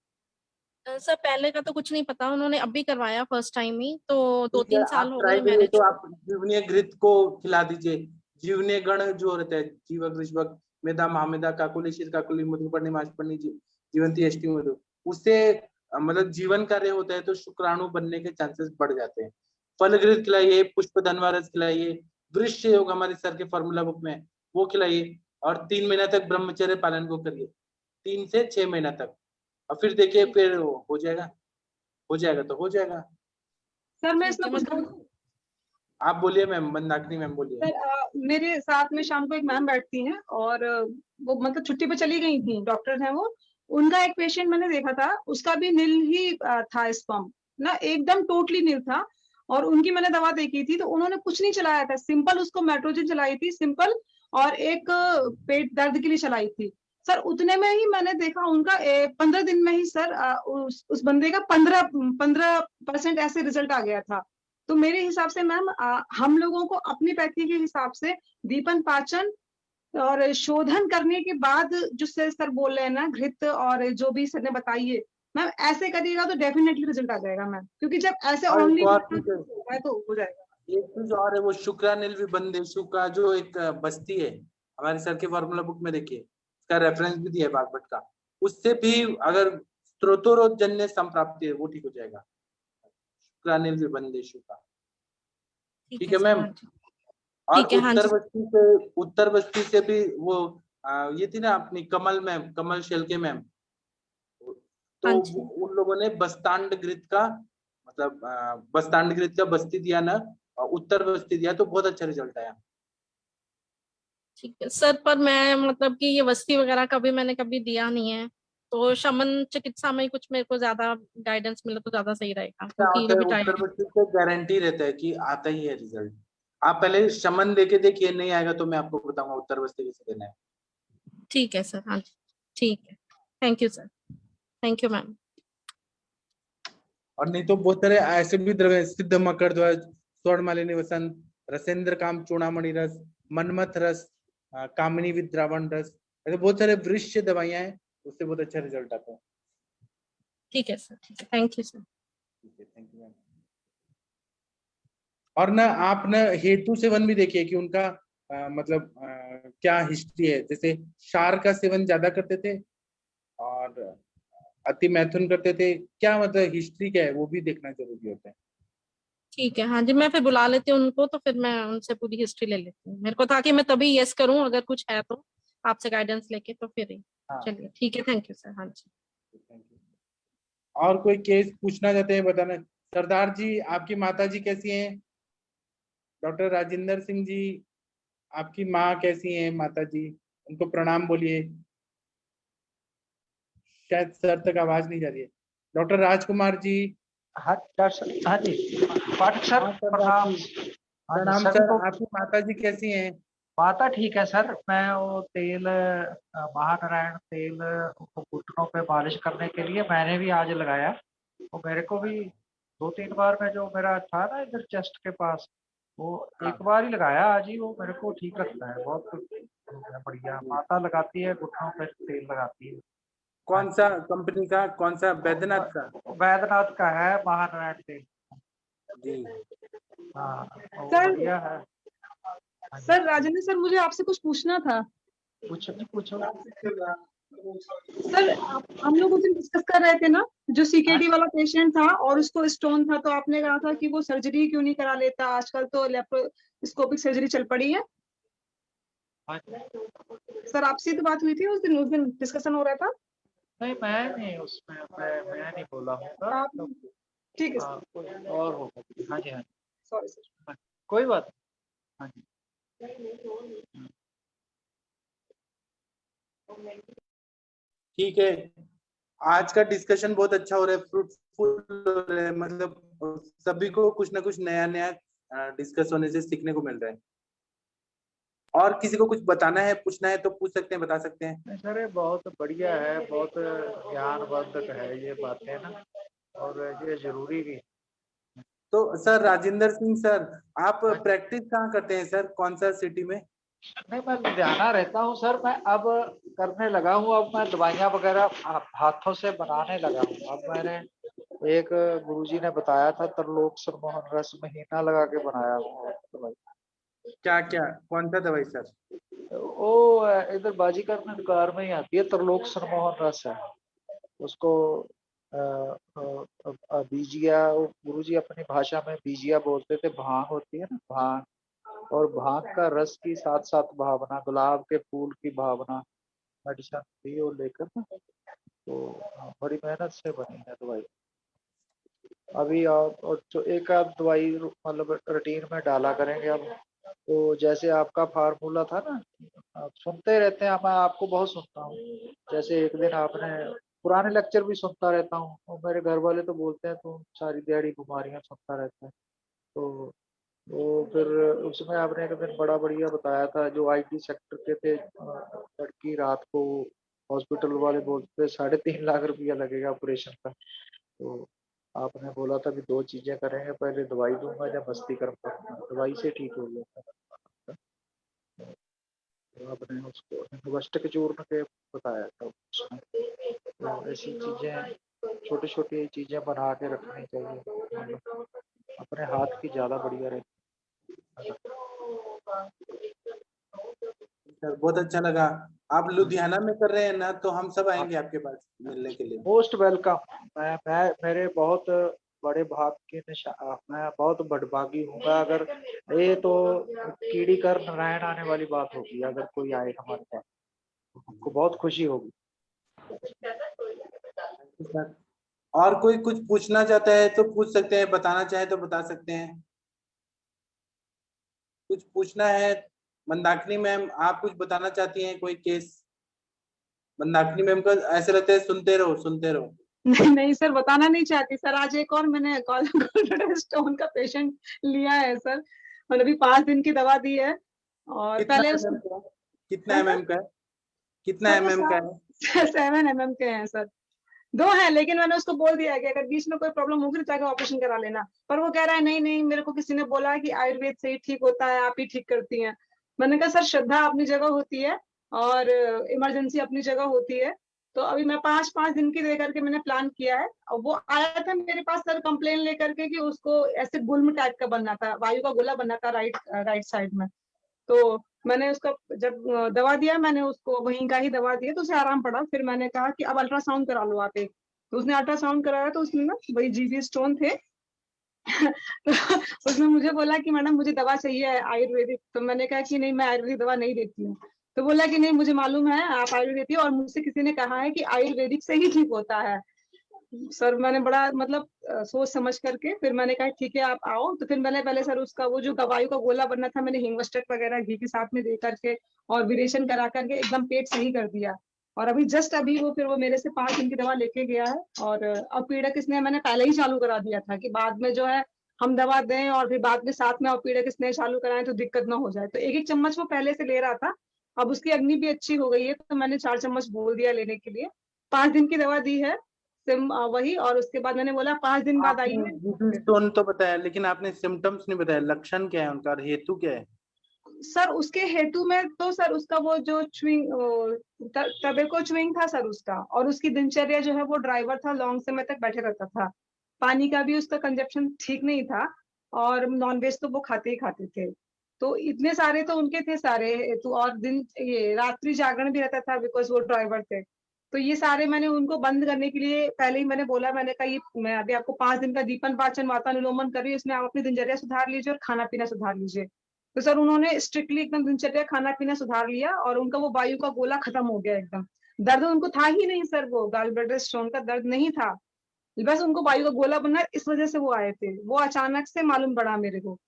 सर पहले का तो कुछ नहीं पता, उन्होंने अभी करवाया फर्स्ट टाइम ही, तो ठीक है, 2-3 साल आप हो ट्राई गए करिए मैरिज तो को। आप जीवनीय घृत को खिला दीजिए। जीवनीय गण जो रहता है, जीवक ऋषभक मेधा महामेधा काकुली शीर काकुली मधुपर्णी माशपर्णी जीवंती अष्टि मधु, उससे मतलब जीवन कार्य होता है तो शुक्राणु बनने के चांसेस बढ़ जाते हैं। फल घृत खिलाइए, पुष्प धनवारस खिलाइए, वृक्ष योग हमारे सर के फॉर्मूला बुक में है, वो खिलाइए, और 3 महीना तक ब्रह्मचर्य पालन को करिए, 3 से 6 महीना तक, और फिर देखिए फिर हो जाएगा, हो जाएगा तो हो जाएगा। सर मैं इसमें कुछ आप बोलिए मैम, मंदाकिनी मैम बोलिए। सर मेरे साथ में शाम को एक मैम बैठती हैं, और वो मतलब छुट्टी पे चली गई थी, डॉक्टर हैं वो। उनका एक पेशेंट मैंने देखा था, उसका भी नील ही था स्पर्म ना, एकदम टोटली नील था। और उनकी मैंने दवा देखी थी, तो उन्होंने कुछ नहीं चलाया था, सिंपल उसको मेट्रोजिन चलाई थी सिंपल, और एक पेट दर्द के लिए चलाई थी। सर उतने में ही मैंने देखा उनका 15 दिन में ही सर उस बंदे का 15% ऐसे रिजल्ट आ गया था। तो मेरे हिसाब से मैम हम लोगों को अपनी पैथी के हिसाब से दीपन पाचन और शोधन करने के बाद जो सर बोल रहे हैं ना, घृत और जो भी सर ने बताइए, मैम ऐसे करिएगा तो डेफिनेटली रिजल्ट आ जाएगा मैम, क्योंकि जब ऐसे और ओनली एक और चीज है, तो हो जाएगा। एक चीज और है, वो शुक्रानिल विबंदेशु का जो एक बस्ती है, हमारे सर के फॉर्मूला बुक में देखिए, उसका रेफरेंस भी दिया है बागवट का, उससे भी अगर स्त्रोतोरोध जन्य संप्राप्ति है वो ठीक हो जाएगा, शुक्रानिल विबंदेशु का। ठीक है मैम। और ठीक है, हाँ जी। उत्तर बस्ती से भी वो ये थी ना अपनी कमल मैम, कमल शेलके मैम, तो उन लोगों ने बस्तांड घृत का मतलब बस्तांड घृत का बस्ती दिया ना, उत्तर बस्ती दिया, तो बहुत अच्छा रिजल्ट आया। ठीक है सर, पर मैं मतलब कि ये वस्ती वगैरह कभी मैंने कभी दिया नहीं है, तो शमन चिकित्सा में कुछ मेरे को ज्यादा गाइडेंस मिले तो ज्यादा सही रहेगा, क्या क्योंकि होता है, अभी उत्तर बस्ती से गारंटी रहता है कि आता ही है रिजल्ट। आप पहले शमन देके देखिए, नहीं आएगा तो मैं आपको बताऊंगा उत्तर बस्ती कैसे देना है। ठीक है सर, हाँ जी, ठीक है, thank you sir, thank you ma'am. और नहीं तो बहुत सारे ऐसे भी द्रव्य, सिद्ध मकर ध्वज, स्वर्ण मालिनी वसंत, रसेंद्र काम चूड़ामणि रस, मनमथ रस, कामिनी विद्रावण रस, ऐसे बहुत सारे वृक्ष दवाइयां हैं, उससे बहुत अच्छा रिजल्ट आता है। ठीक है सर, ठीक है, thank you sir. Thank you ma'am. और ना आप ना हेतु सेवन भी देखिए कि उनका मतलब क्या हिस्ट्री है। जैसे क्षार का सेवन ज्यादा करते थे और अति मैथुन करते थे, क्या मतलब हिस्ट्री क्या है वो भी देखना जरूरी होता है। ठीक है, हाँ जी, मैं फिर बुला लेती हूँ उनको, तो फिर मैं उनसे पूरी हिस्ट्री ले लेती हूँ। मेरे को था कि मैं तभी यस करूँ अगर कुछ है तो, आपसे गाइडेंस लेके, तो फिर ही। चलिए ठीक है, थैंक यू सर। हाँ जी। और कोई केस पूछना चाहते हैं बताना। सरदार जी, आपकी माता जी कैसी हैं? डॉक्टर राजेंद्र सिंह जी, आपकी माँ कैसी हैं? माता जी, उनको प्रणाम बोलिए। शायद सर तक आवाज नहीं जा रही है। डॉक्टर राजकुमार जी। हाँ जी पाठक सर, प्रणाम। हाँ प्रणाम जी, सर, तो आपकी माता जी कैसी हैं? माता ठीक है सर। मैं वो तेल महानारायण तेल उनको घुटनों पे मालिश करने के लिए मैंने भी आज लगाया। तो मेरे को भी 2-3 बार में जो मेरा था ना इधर चेस्ट के पास, वो एक बार ही लगाया आज ही, वो मेरे को ठीक लगता है, बहुत बढ़िया। माता लगाती है घुटनों पे तेल लगाती है। कौन सा कंपनी का? कौन सा? बैद्यनाथ का? वैद्यनाथ का है महानारायण तेल जी। हाँ, वो सर बढ़िया है। सर राजेंद्र सर, मुझे आपसे कुछ पूछना था। पूछो। सर हम लोग उस दिन डिस्कस कर रहे थे ना, जो सीकेडी वाला पेशेंट था और उसको स्टोन था, तो आपने कहा था कि वो सर्जरी क्यों नहीं करा लेता, आजकल तो लेप्रोस्कोपिक सर्जरी चल पड़ी है। सर आपसे तो बात हुई थी उस दिन डिस्कशन हो रहा था। नहीं, मैं नहीं उसमें मैं नहीं बोला हूँ। आप ठीक है हाँ, सर। कोई और होगा। हाँ जी, हाँ जी, सॉरी सर। कोई बात नहीं। हाँ जी। ठीक है, आज का डिस्कशन बहुत अच्छा हो रहा है, फ्रूटफुल हो रहा है, मतलब सभी को कुछ ना कुछ नया नया डिस्कस होने से सीखने को मिल रहा है। और किसी को कुछ बताना है, पूछना है तो पूछ सकते हैं, बता सकते हैं। नहीं सर, ये बहुत बढ़िया है, बहुत ज्ञानवर्धक है ये बातें ना, और ये जरूरी भी। तो सर राजेंद्र सिंह सर, आप प्रैक्टिस कहाँ करते हैं सर, कौन सा सिटी में? नहीं, मैं लुधियाना रहता हूँ सर। मैं अब करने लगा हूँ, अब मैं दवाइयाँ वगैरह हाथों से बनाने लगा हूँ। अब मैंने एक गुरुजी ने बताया था, तरलोक सरमोहन रस महीना लगा के बनाया हूँ दवाई। क्या क्या, कौन सा दवाई सर? वो इधर बाजीगर में दुकान में ही आती है, तरलोक सरमोहन रस है। उसको बीजिया, गुरुजी अपनी भाषा में बीजिया बोलते थे। भांग होती है ना, भांग, और भांग का रस की साथ साथ भावना, गुलाब के फूल की भावना, मेडिसिन थी वो लेकर ना, तो बड़ी मेहनत से बनी है दवाई। अभी आप और जो एक आप दवाई मतलब रूटीन में डाला करेंगे अब, तो जैसे आपका फार्मूला था ना, आप सुनते रहते हैं, मैं आपको बहुत सुनता हूँ। जैसे एक दिन आपने पुराने लेक्चर भी सुनता रहता हूँ, और मेरे घर वाले तो बोलते हैं तो सारी दिहाड़ी बीमारियां सुनता रहता है। तो फिर उसमें आपने एक दिन बड़ा बढ़िया बताया था, जो आईटी सेक्टर के थे, लड़की रात को हॉस्पिटल वाले बोलते थे 3.5 लाख रुपया लगेगा ऑपरेशन का। तो आपने बोला था कि 2 चीजें करेंगे, पहले दवाई दूंगा या मस्ती करूंगा। दवाई से ठीक हो गया था। तो आपने उसको हिंदुवष्टक चूर्ण के बताया था उसमें। तो ऐसी चीजें, छोटी छोटी चीजें बना के रखनी चाहिए, अपने हाथ की ज्यादा बढ़िया रहती। सर बहुत अच्छा लगा। आप लुधियाना में कर रहे हैं ना, तो हम सब आएंगे आपके पास मिलने के लिए। Most welcome. मैं मेरे बहुत बड़े भाग के मैं बहुत बड़भागी हूँगा अगर ये तो कीड़ी कर नारायण आने वाली बात होगी, अगर कोई आए हमारे पास तो हमको बहुत खुशी होगी। सर और कोई कुछ पूछना चाहता है तो पूछ सकते हैं, बताना चाहे तो बता सकते हैं। कुछ पूछना है? मंदाकिनी मैम, आप कुछ बताना चाहती हैं, कोई केस? मंदाकिनी मैम का ऐसे लगता है सुनते रहो सुनते रहो। नहीं सर, बताना नहीं चाहती सर। आज एक और मैंने गोल्डन स्टोन का पेशेंट लिया है सर, मतलब अभी 5 दिन की दवा दी है। और कितना पहले mm का है? कितना mm का है? कितना सर वो mm का है? 7 mm के हैं सर। 2 है, लेकिन मैंने उसको बोल दिया कि अगर बीच में कोई प्रॉब्लम होगी तो जाके ऑपरेशन करा लेना। पर वो कह रहा है नहीं नहीं, मेरे को किसी ने बोला है कि आयुर्वेद से ही ठीक होता है, आप ही ठीक करती हैं। मैंने कहा सर, श्रद्धा अपनी जगह होती है और इमरजेंसी अपनी जगह होती है। तो अभी मैं 5-5 दिन की दे करके मैंने प्लान किया है। और वो आया था मेरे पास सर कंप्लेन लेकर के कि उसको ऐसे गुल्म टाइप का बनना था, वायु का गोला बनना था राइट साइड में। तो मैंने उसको जब दवा दिया, मैंने उसको वहीं का ही दवा दिया तो उसे आराम पड़ा। फिर मैंने कहा कि अब अल्ट्रासाउंड करा लो आप एक। तो उसने अल्ट्रासाउंड कराया तो उसमें ना वही जीवी स्टोन थे। तो उसने मुझे बोला कि मैडम मुझे दवा चाहिए आयुर्वेदिक। तो मैंने कहा कि नहीं, मैं आयुर्वेदिक दवा नहीं देती हूँ। तो बोला कि नहीं, मुझे मालूम है आप आयुर्वेदिक देती हो और मुझसे किसी ने कहा है कि आयुर्वेदिक से ही ठीक होता है। सर मैंने बड़ा मतलब सोच समझ करके फिर मैंने कहा ठीक है आप आओ। तो फिर मैंने पहले सर उसका वो जो दवाई का गोला बनना था, मैंने हिंगस्टेक वगैरह घी के साथ में दे करके और विरेचन करा करके एकदम पेट सही कर दिया। और अभी जस्ट अभी वो फिर वो मेरे से 5 दिन की दवा लेके गया है। और अब पीड़क इसने मैंने पहले ही चालू करा दिया था कि बाद में जो है हम दवा दें और फिर बाद में साथ में पीड़क इसने चालू कराएं तो दिक्कत ना हो जाए। तो 1-1 चम्मच वो पहले से ले रहा था। अब उसकी अग्नि भी अच्छी हो गई है तो मैंने 4 चम्मच बोल दिया लेने के लिए। 5 दिन की दवा दी है सिम वही। और उसके बाद मैंने बोला 5 दिन बाद आपने आइए। जीपी स्टोन तो बताया, लेकिन आपने सिम्टम्स नहीं बताया, लक्षण क्या है उनका और हेतु क्या है? सर उसके हेतु में तो सर उसका वो जो टबेको च्युइंग था सर उसका, और उसकी दिनचर्या जो है वो ड्राइवर था, लॉन्ग समय तक बैठे रहता था। पानी का भी उसका कंजप्शन ठीक नहीं था और नॉनवेज तो वो खाते ही खाते थे। तो इतने सारे तो उनके थे सारे हेतु। और दिन ये रात्रि जागरण भी रहता था बिकॉज वो ड्राइवर थे। तो ये सारे मैंने उनको बंद करने के लिए पहले ही मैंने बोला, मैंने कहा ये मैं अभी आपको 5 दिन का दीपन पाचन वातानुलोमन कर रही हूँ, इसमें आप अपनी दिनचर्या सुधार लीजिए और खाना पीना सुधार लीजिए। तो सर उन्होंने स्ट्रिक्टली एकदम दिनचर्या खाना पीना सुधार लिया और उनका वो वायु का गोला खत्म हो गया एकदम। दर्द उनको था ही नहीं सर, वो गाल ब्लैडर स्टोन का दर्द नहीं था। बस उनको वायु का गोला बनना है, इस वजह से वो आए थे। वो अचानक से मालूम पड़ा मेरे को।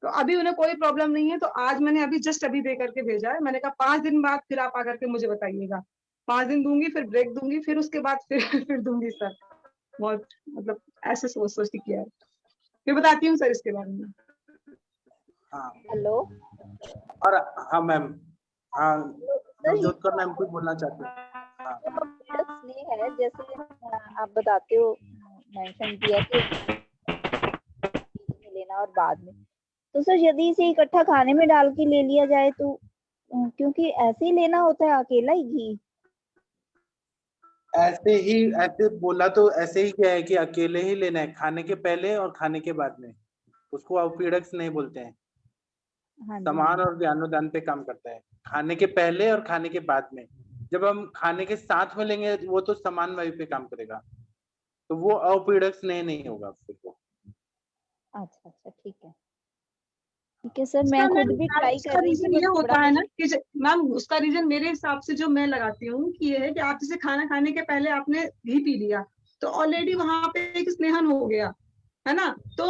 तो अभी उन्हें कोई प्रॉब्लम नहीं है। तो आज मैंने अभी जस्ट अभी दे करके भेजा है। मैंने कहा 5 दिन बाद फिर आप आकर के मुझे बताइएगा। 5 दिन दूंगी, फिर ब्रेक दूंगी, फिर उसके बाद फिर दूंगी सर। बहुत मतलब ऐसे सोच सोच के किया है। फिर बताती हूँ सर इसके बारे में। हाँ हेलो और हाँ मैम, हाँ नवजोत मैम कुछ बोलना चाहते हैं? हाँ ये है जैसे आप बताते हो, मेंशन किया कि लेना और बाद में। तो सर यदि इसे इकट्ठा खाने में डाल के ले लिया जाए तो क्योंकि ऐसे ही लेना होता है अकेला ही घी। ऐसे बोला तो ऐसे ही क्या है कि अकेले ही लेना है, खाने के पहले और खाने के बाद में। उसको अपीडक्स नहीं बोलते हैं। हाँ जी। समान और ज्ञानोदान पे काम करता है, खाने के पहले और खाने के बाद में। जब हम खाने के साथ में लेंगे वो तो समान वायु पे काम करेगा, तो वो अपीडक्स नहीं होगा फिर वो। अच्छा अच्छा ठीक है सर, उसका मैं मैम खुद भी ट्राई उसका कर रही रीजन थी ये बट होता थोड़ा है ना मुझे। कि मैम उसका रीजन मेरे हिसाब से जो मैं लगाती हूँ कि ये है कि आप जैसे खाना खाने के पहले आपने घी पी लिया तो ऑलरेडी वहां पे एक स्नेहन हो गया है ना। तो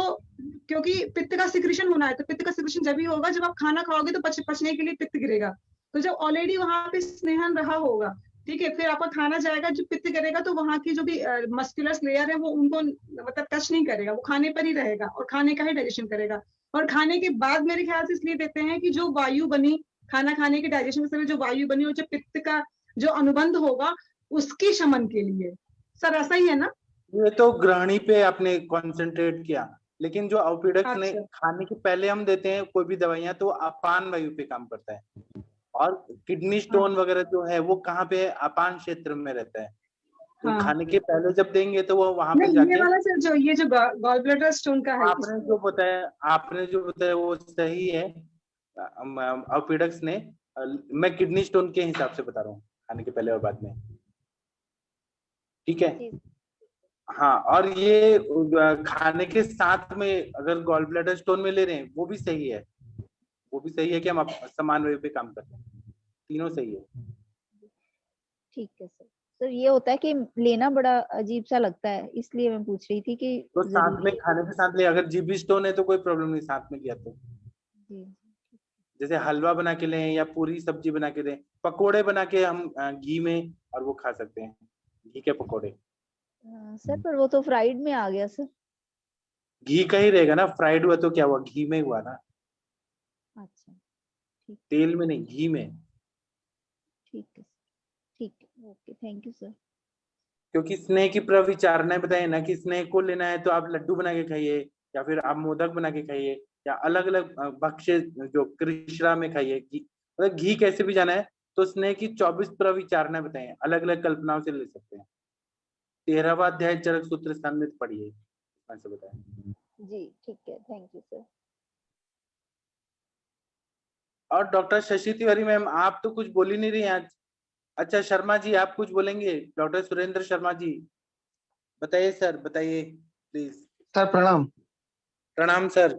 क्योंकि पित्त का सिक्रेशन होना है, तो पित्त का सिक्रेशन जब ही होगा जब आप खाना खाओगे तो पचने के लिए पित्त गिरेगा। तो जब ऑलरेडी वहां पे स्नेहन रहा होगा, ठीक है, फिर आपका खाना जाएगा जो पित्त करेगा तो वहां की जो भी मस्कुलर लेयर है वो उनको मतलब टच नहीं करेगा, वो खाने पर ही रहेगा और खाने का ही डाइजेशन करेगा। और खाने के बाद मेरे ख्याल से इसलिए देते हैं कि जो वायु बनी खाना खाने के डाइजेशन के समय जो वायु बनी और जो पित्त का जो अनुबंध होगा उसकी शमन के लिए। सर ऐसा ही है ना? ये तो ग्रहणी पे आपने कंसंट्रेट किया, लेकिन जो अपीडक्स ने अच्छा खाने के पहले हम देते हैं कोई भी दवाइयां तो अपान वायु पे काम करता है। और किडनी स्टोन वगैरह जो है वो कहाँ पे है? अपान क्षेत्र में रहता है। तो हाँ। खाने के पहले जब देंगे तो वो वहां पे नहीं ये जाके। वाला सर जो ये जो गॉल ब्लैडर स्टोन का है आपने जो बताया वो सही है। अपीडक्स ने मैं किडनी स्टोन के हिसाब से बता रहा हूँ, खाने के पहले और बाद में। ठीक है। हाँ, और ये खाने के साथ में अगर गॉल ब्लैडर स्टोन में ले रहे हैं वो भी सही है। वो भी सही है कि हम समान वे पे काम करते हैं, तीनों सही है। ठीक है सर ये होता है कि लेना बड़ा अजीब सा लगता है, इसलिए मैं पूछ रही थी कि तो साथ जरूरी में है। खाने के साथ ले, अगर जीबी स्टोन है तो कोई प्रॉब्लम नहीं, साथ में किया तो। जी जैसे हलवा बना के लें या पूरी सब्जी बना के दें, पकोड़े बना के हम घी में और वो खा सकते हैं, घी के पकोड़े। सर पर वो तो फ्राइड में आ गया सर। घी का ही रहेगा ना, फ्राइड हुआ तो क्या हुआ, घी में हुआ ना, अच्छा ठीक तेल में नहीं, घी में। ठीक है ओके थैंक यू सर। क्योंकि स्नेह की प्रविचारणाएं बताइए ना कि स्नेह को लेना है तो आप लड्डू बना के खाइए, या फिर आप मोदक बना के खाइए, या अलग अलग भक्ष्य जो कृष्णा में खाइए, घी मतलब घी कैसे भी जाना है। तो स्नेह की 24 प्रविचारणाएं बताइए, अलग अलग कल्पनाओं से ले सकते हैं। 13वां अध्याय चरक सूत्र स्थान में पढ़िए, ऐसे बताएं। जी ठीक है, थैंक यू सर। और डॉक्टर शशि तिवारी मैम, आप तो कुछ बोल ही नहीं रही आज। अच्छा शर्मा जी, आप कुछ बोलेंगे? डॉक्टर सुरेंद्र शर्मा जी बताइए सर, बताइए प्लीज। सर प्रणाम। प्रणाम सर।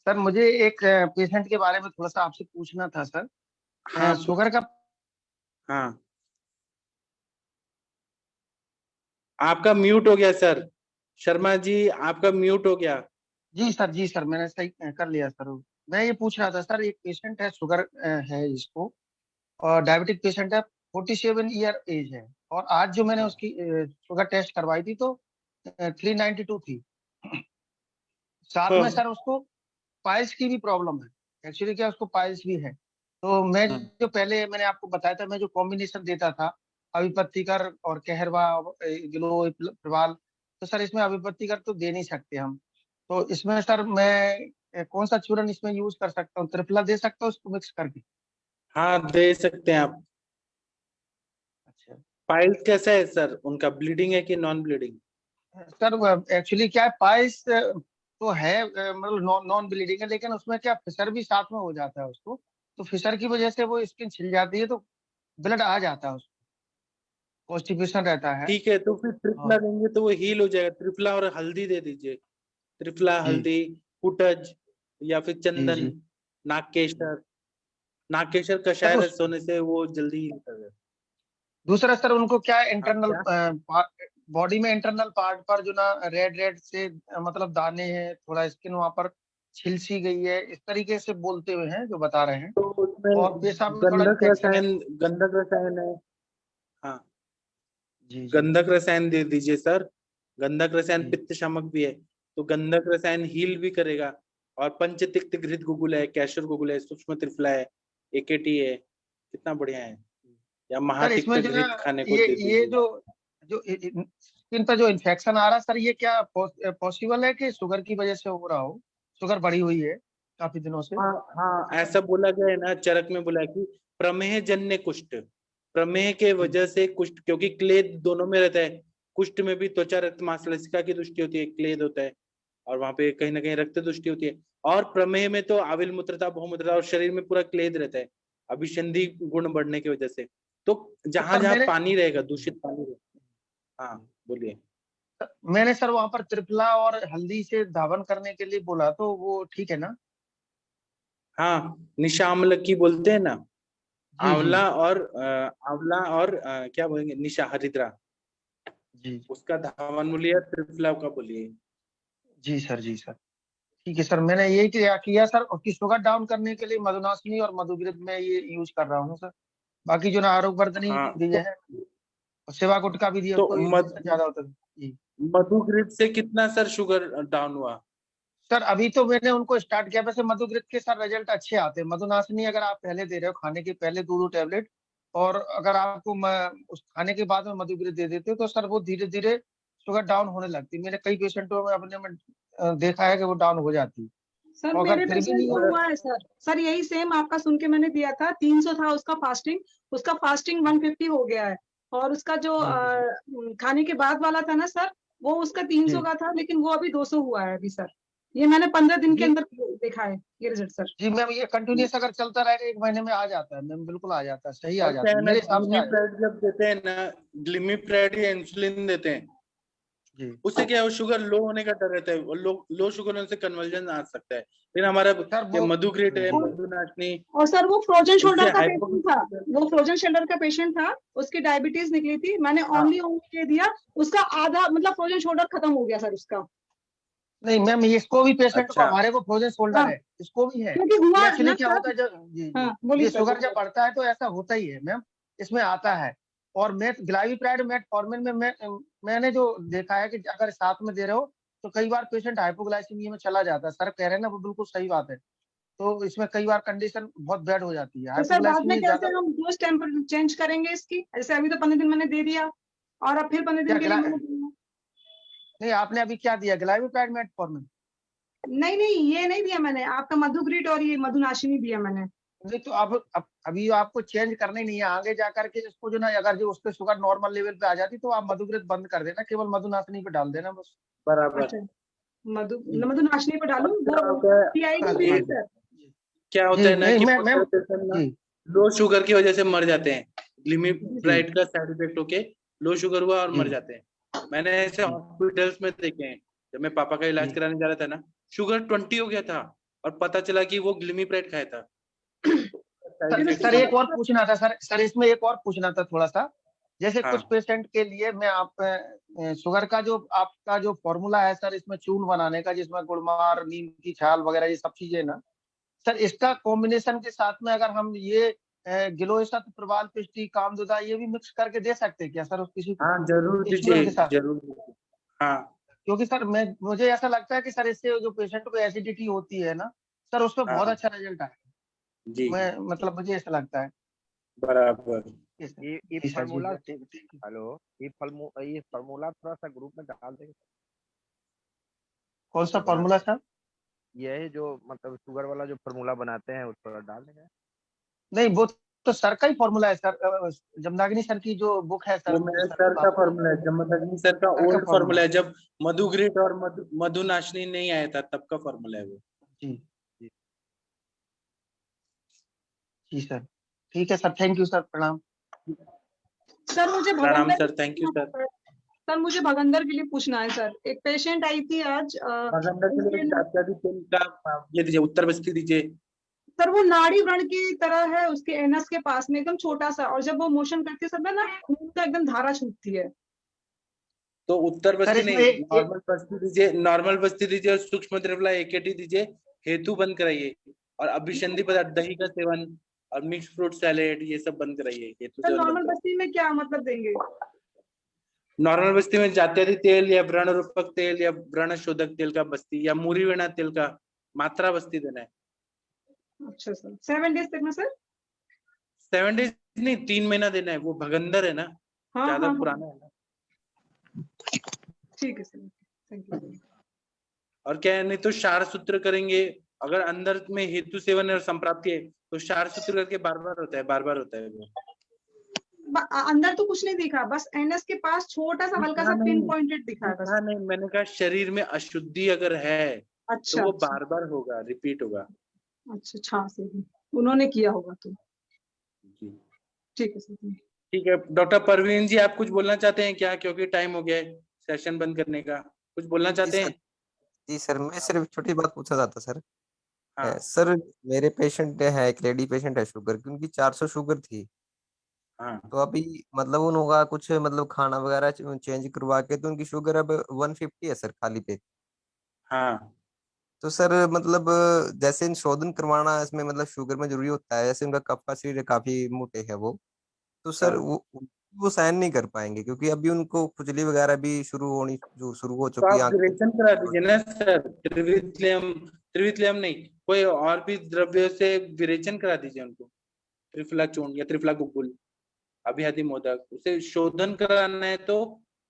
सर मुझे एक पेशेंट के बारे में थोड़ा सा आपसे पूछना था सर। हाँ शुगर का। हाँ, आपका म्यूट हो गया सर। शर्मा जी आपका म्यूट हो गया। जी सर मैंने सही कर लिया सर। मैं ये पूछ रहा था सर, एक पेशेंट है, शुगर है इसको, और डायबिटिक पेशेंट है, 47 ईयर एज है, और आज जो मैंने उसकी शुगर टेस्ट करवाई थी तो 392 थी। साथ में सर उसको पाइल्स की भी प्रॉब्लम है। एक्चुअली क्या, उसको पाइल्स भी है। तो मैं जो पहले मैंने आपको बताया था, मैं जो कॉम्बिनेशन देता था अभिपत्तिकर और कहरवा, ग्लो प्रवाल, तो सर इसमें अभिपत्तिकर तो दे नहीं सकते हम। तो इसमें सर मैं कौन सा चूर्ण इसमें यूज कर सकता हूँ? त्रिफला दे सकता हूँ उसको मिक्स करके? हाँ दे सकते हैं आप। अच्छा, पाइल्स कैसा है सर उनका, ब्लीडिंग है कि नॉन ब्लीडिंग? सर एक्चुअली क्या है, पाइल्स तो है, मतलब नॉन ब्लीडिंग है, लेकिन उसमें क्या फिशर भी साथ में हो जाता है उसको, तो फिशर की वजह से वो स्किन छिल जाती है, तो ब्लड आ जाता है उसको, कॉन्स्टिपेशन रहता है। ठीक है, तो फिर त्रिफला देंगे तो वो हील हो जाएगा। त्रिफला और हल्दी दे दीजिए। त्रिफला, हल्दी, कुटज, या फिर चंदन, नागकेशर। नागकेशर कषाय रस होने से वो जल्दी हील कर जाएगा। दूसरा सर उनको क्या इंटरनल बॉडी में इंटरनल पार्ट पर जो ना रेड रेड से मतलब दाने हैं, थोड़ा स्किन वहां पर छिल सी गई है, इस तरीके से बोलते हुए हैं जो बता रहे हैं। तो उसमें और पेशाब में थोड़ा गंधक इन्फेक्शन है। रसायन, गंधक रसायन है। हाँ जी गंधक रसायन दे दीजिए सर। गंधक रसायन पित्त शामक भी है, तो गंधक रसायन हील भी करेगा। और पंचतिक्त घृत गुगुल है, कैशर गुगुल है, सूक्ष्म त्रिफला है, एकेटी है, कितना बढ़िया है। या सर महातिक्त इसमें जो घृत ना खाने को ये दे ये दीजिए। जो जो स्किन पर जो इन्फेक्शन आ रहा है सर, ये क्या पॉसिबल है कि शुगर की वजह से हो रहा हो? शुगर बढ़ी हुई है काफी दिनों से। हाँ हाँ, ऐसा बोला गया है ना, चरक में बोला है कि प्रमेह जन्य कुष्ठ, प्रमेह के वजह से कुष्ठ, क्योंकि क्लेद दोनों में रहता है। कुष्ठ में भी त्वचा रक्त मांसलसिका की दृष्टि होती है, क्लेद होता है, और वहां पे कहीं ना कहीं रक्त दृष्टि होती है। और प्रमेह में तो आविल मूत्रता, बहुमूत्रता, और शरीर में पूरा क्लेद रहता है, अभिसंधि गुण बढ़ने की वजह से। तो जहां सर जहां मैंने पानी रहेगा, दूषित पानी रहेगा। हाँ बोलिए। मैंने सर वहां पर त्रिफला और हल्दी से धावन करने के लिए बोला, तो वो ठीक है ना? हाँ निशाम्ल की बोलते हैं ना, जी जी आंवला और क्या बोलेंगे, निशा हरिद्रा, जी उसका धावन बोलिए, त्रिफला का बोलिए। जी सर, जी सर, ठीक है सर। मैंने यही किया सर, उसकी शुगर डाउन करने के लिए मधुनाशनी और मधुघृत में ये यूज कर रहा हूँ सर। बाकी जो ना आरोग्यवर्धनी हाँ दिए है, और सेवा गुटका भी दिया, तो उसको इन्फेक्शन ज्यादा होता है जी। मधुघृत से कितना सर शुगर डाउन हुआ? सर अभी तो मैंने उनको स्टार्ट किया, वैसे मधुघृत के सर रिजल्ट अच्छे आते हैं। मधुनाशनी अगर आप पहले दे रहे हो खाने के पहले 2-2 टैबलेट, और अगर आपको उस खाने के बाद में मधुघृत दे देते हो, तो सर वो धीरे धीरे शुगर डाउन होने लगती है। मेरे कई पेशेंटों में अपने में देखा है कि वो डाउन हो जाती है। सर और अगर मेरे फिर भी पेशेंट नहीं को हो, हुआ है सर यही सेम आपका सुन के मैंने दिया था, 300 था उसका फास्टिंग, 150 हो गया है। और उसका जो खाने के बाद वाला था ना सर, वो उसका 300 का था, लेकिन वो अभी 200 हुआ है अभी सर। ये मैंने 15 दिन के अंदर देखा है ये रिजल्ट सर। जी मैम, ये कंटिन्यूस अगर चलता रहेगा 1 महीने में आ जाता है मैम, बिल्कुल आ जाता है, सही आ और क्या जाता है है ना, मेरे हिसाब से आ जाता ग्लिमिप्रेड जब देते हैं ना, ग्लिमिप्रेड या इंसुलिन देते हैं, है। उससे क्या है, शुगर लो होने का डर रहता है, और लो शुगर होने से कन्वर्जन आ सकता है। फिर हमारा ये मधुघृत है, मधुनाशनी, और सर वो फ्रोजन शोल्डर इससे का पेशेंट था, वो फ्रोजन शोल्डर का पेशेंट था, उसकी डायबिटीज निकली थी, मैंने ओनली दे दिया, उसका आधा मतलब फ्रोजन शोल्डर खत्म हो गया सर उसका। नहीं मैम, इसको भी पेशेंट को, अच्छा। हमारे को फ्रोजन शोल्डर है, इसको भी है। क्योंकि हुआ एक्चुअली ना क्या सर। होता है जब जी जी बोलिए ये सर। शुगर जब बढ़ता है तो ऐसा होता ही है मैम, इसमें आता है। और ग्लाइवीप्राइड मेटफॉर्मिन में मैंने जो देखा है कि अगर साथ में दे रहे हो तो कई बार पेशेंट हाइपोग्लाइसीमिया में चला जाता है। सर कह रहे हैं ना, वो बिल्कुल सही बात है। तो इसमें कई बार कंडीशन बहुत बैड हो जाती है, तो सर बाद में हाइपोग्लाइसीमिया कैसे ज्यादा। हम डोज टेम्पर चेंज करेंगे इसकी? जैसे अभी तो 15 दिन मैंने दे दिया, और अब फिर 15 दिन के लिए मैंने दिया। नहीं, आपने अभी क्या दिया, ग्लाइमिपाइड मेटफॉर्मिन? नहीं नहीं, ये नहीं दिया मैंने, आपका मधुग्रिड और ये मधुनाशिनी दिया मैंने। नहीं तो अब अभी आपको चेंज करना ही नहीं है, आगे जाकर के इसको जो ना, अगर जो उस पे शुगर नॉर्मल लेवल पे आ जाती तो आप मधुग्रिड बंद कर देना, केवल मधुनाशिनी पे डाल देना बस। बराबर। अच्छा, मधुनाशिनी पे डालूं वो पीआई की भी है सर? क्या होता है ना कि लो शुगर की वजह से मर जाते हैं, ग्लिमिप्राइड का साइड इफेक्ट होके लो शुगर हुआ और मर जाते हैं। मैंने ऐसे हॉस्पिटल्स में देखे हैं, जब मैं पापा का इलाज कराने जा रहा था ना, शुगर 20 हो गया था और पता चला कि वो ग्लिमिप्राइड खाया था। सर एक और पूछना था सर इसमें एक और पूछना था थोड़ा सा, जैसे कुछ पेशेंट के लिए मैं आप शुगर का जो आपका जो फॉर्मूला है सर इसमें चूर्ण बनाने का, जिसमें गुड़मार, नीम की छाल वगैरह ये सब चीजें ना सर, इसका कॉम्बिनेशन के साथ में अगर हम ये गिलोय-सत्व, प्रवाल पिष्टी, कामदुदा ये भी मिक्स करके दे सकते हैं क्या सर किसी को? हाँ जरूर दीजिए, जरूर। हाँ क्योंकि सर मुझे ऐसा लगता है कि सर इससे जो पेशेंट को एसिडिटी होती है ना सर, उस पर बहुत अच्छा रिजल्ट आया जी। मैं मतलब मुझे ऐसा लगता है। बराबर। ये फार्मूला, हेलो, ये फार्मूला थोड़ा सा ग्रुप में डाल देंगे। कौन सा फार्मूला सर? ये है जो मतलब शुगर वाला जो फार्मूला बनाते हैं, उस पर डाल देंगे। नहीं वो तो सर का ही फार्मूला है सर, जमदाग्नि सर की जो बुक है सर, वो मेरे सर का फार्मूला है, जमदाग्नि सर का ओल्ड फार्मूला है, जब मधुग्रिड और मधुनाशिनी नहीं आया था तब का फार्मूला है वो। जी जी सर, ठीक है सर, थैंक यू सर, प्रणाम सर। मुझे प्रणाम sir, thank you sir. Sir मुझे भगंदर के लिए पूछना है सर, एक पेशेंट आई थी आज। भगंदर के लिए जात्यादि तेल का ये दीजिए, उत्तर बस्ती दीजिए सर। वो नाड़ी व्रण की तरह है उसके एनस के पास में, एकदम छोटा सा, और जब वो मोशन करती है सब में ना खून का एकदम धारा छूटती है। तो उत्तर बस्ती नहीं, नॉर्मल बस्ती दीजिए, नॉर्मल बस्ती दीजिए और सूक्ष्म त्रिफला एकेटी दीजिए, हेतु बंद कराइए और अभिसंधि पदार्थ दही का सेवन और मिक्स फ्रूट सैलेड ये सब बंद कराइए। हेतु सर नॉर्मल बस्ती में क्या मतलब देंगे? नॉर्मल बस्ती में जात्यादि तेल या व्रण रूपक तेल या व्रण शोधक तेल का बस्ती या मूरी वेणा तेल का मात्रा बस्ती देना है। अच्छा सर, 7 डेज तक ना सर? 7 डेज नहीं, 3 महीना देना है, वो भगंदर है ना, ज्यादा पुराना है ना। ठीक है सर, थैंक यू। और क्या है, नहीं तो शार सूत्र करेंगे, अगर अंदर में हेतु सेवन और संप्राप्ति है तो शार सूत्र करके बार बार होता है वो। अंदर तो कुछ नहीं दिखा, बस एनएस के पास छोटा सा हल्का सा पिन पॉइंटेड दिखा है बस। नहीं, मैंने कहा शरीर में अशुद्धि अगर है अच्छा, तो वो बार बार होगा, रिपीट होगा। अच्छा, छां से उन्होंने किया होगा तो जी ठीक है सर। ठीक है, डॉक्टर परवीन जी आप कुछ बोलना चाहते हैं क्या, क्योंकि टाइम हो गया है सेशन बंद करने का, कुछ बोलना चाहते हैं? जी सर, मैं सिर्फ छोटी बात पूछना चाहता सर। हाँ। सर मेरे पेशेंट है, एक लेडी पेशेंट है शुगर की, उनकी 400 शुगर थी। हाँ। तो अभी मतलब उनका कुछ मतलब खाना वगैरह चेंज करवा के तो उनकी शुगर अब 150 है सर, खाली पेट। हाँ। तो सर मतलब जैसे शोधन करवाना इसमें मतलब शुगर में जरूरी होता है, जैसे उनका कफ का शरीर काफी मोटे है वो, तो सर वो सहन नहीं कर पाएंगे क्योंकि अभी उनको खुजली वगैरह भी शुरू हो तो चुकी है। आप विरेचन करा दीजिए ना सर, त्रिविलियम नहीं, कोई और भी द्रव्य से विरेचन करा दीजिए उनको, त्रिफला चूर्ण या त्रिफला गुग्गुल, अभिहति मोदक, उसे शोधन कराना है तो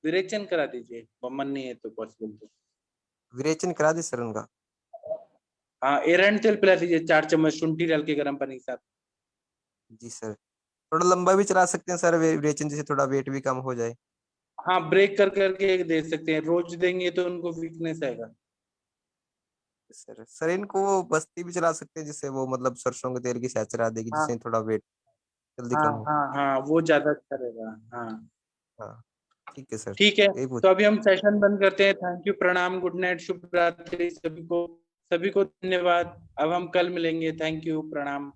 विरेचन करा दीजिए, मन नहीं है तो पॉसिबल तो विरेचन करा दी सर उनका। हाँ, एरंड तेल पिला दीजिए 4 चम्मच शुंठी डाल के गर्म पानी के साथ। जी सर, थोड़ा लंबा भी चला सकते हैं सर विरेचन, जिससे थोड़ा वेट भी कम हो जाए। हाँ, ब्रेक कर करके दे सकते हैं, रोज देंगे तो उनको वीकनेस आएगा। सर इनको बस्ती भी चला सकते हैं, जिससे वो मतलब सरसों के तेल की सैर चला देगी, जिससे थोड़ा वेट जल्दी कम हो। हाँ, वो ज्यादा अच्छा रहेगा। हाँ ठीक है सर, ठीक है, तो अभी हम सेशन बंद करते हैं। थैंक यू, प्रणाम, गुड नाइट, शुभ रात्रि सभी को धन्यवाद। अब हम कल मिलेंगे। थैंक यू, प्रणाम।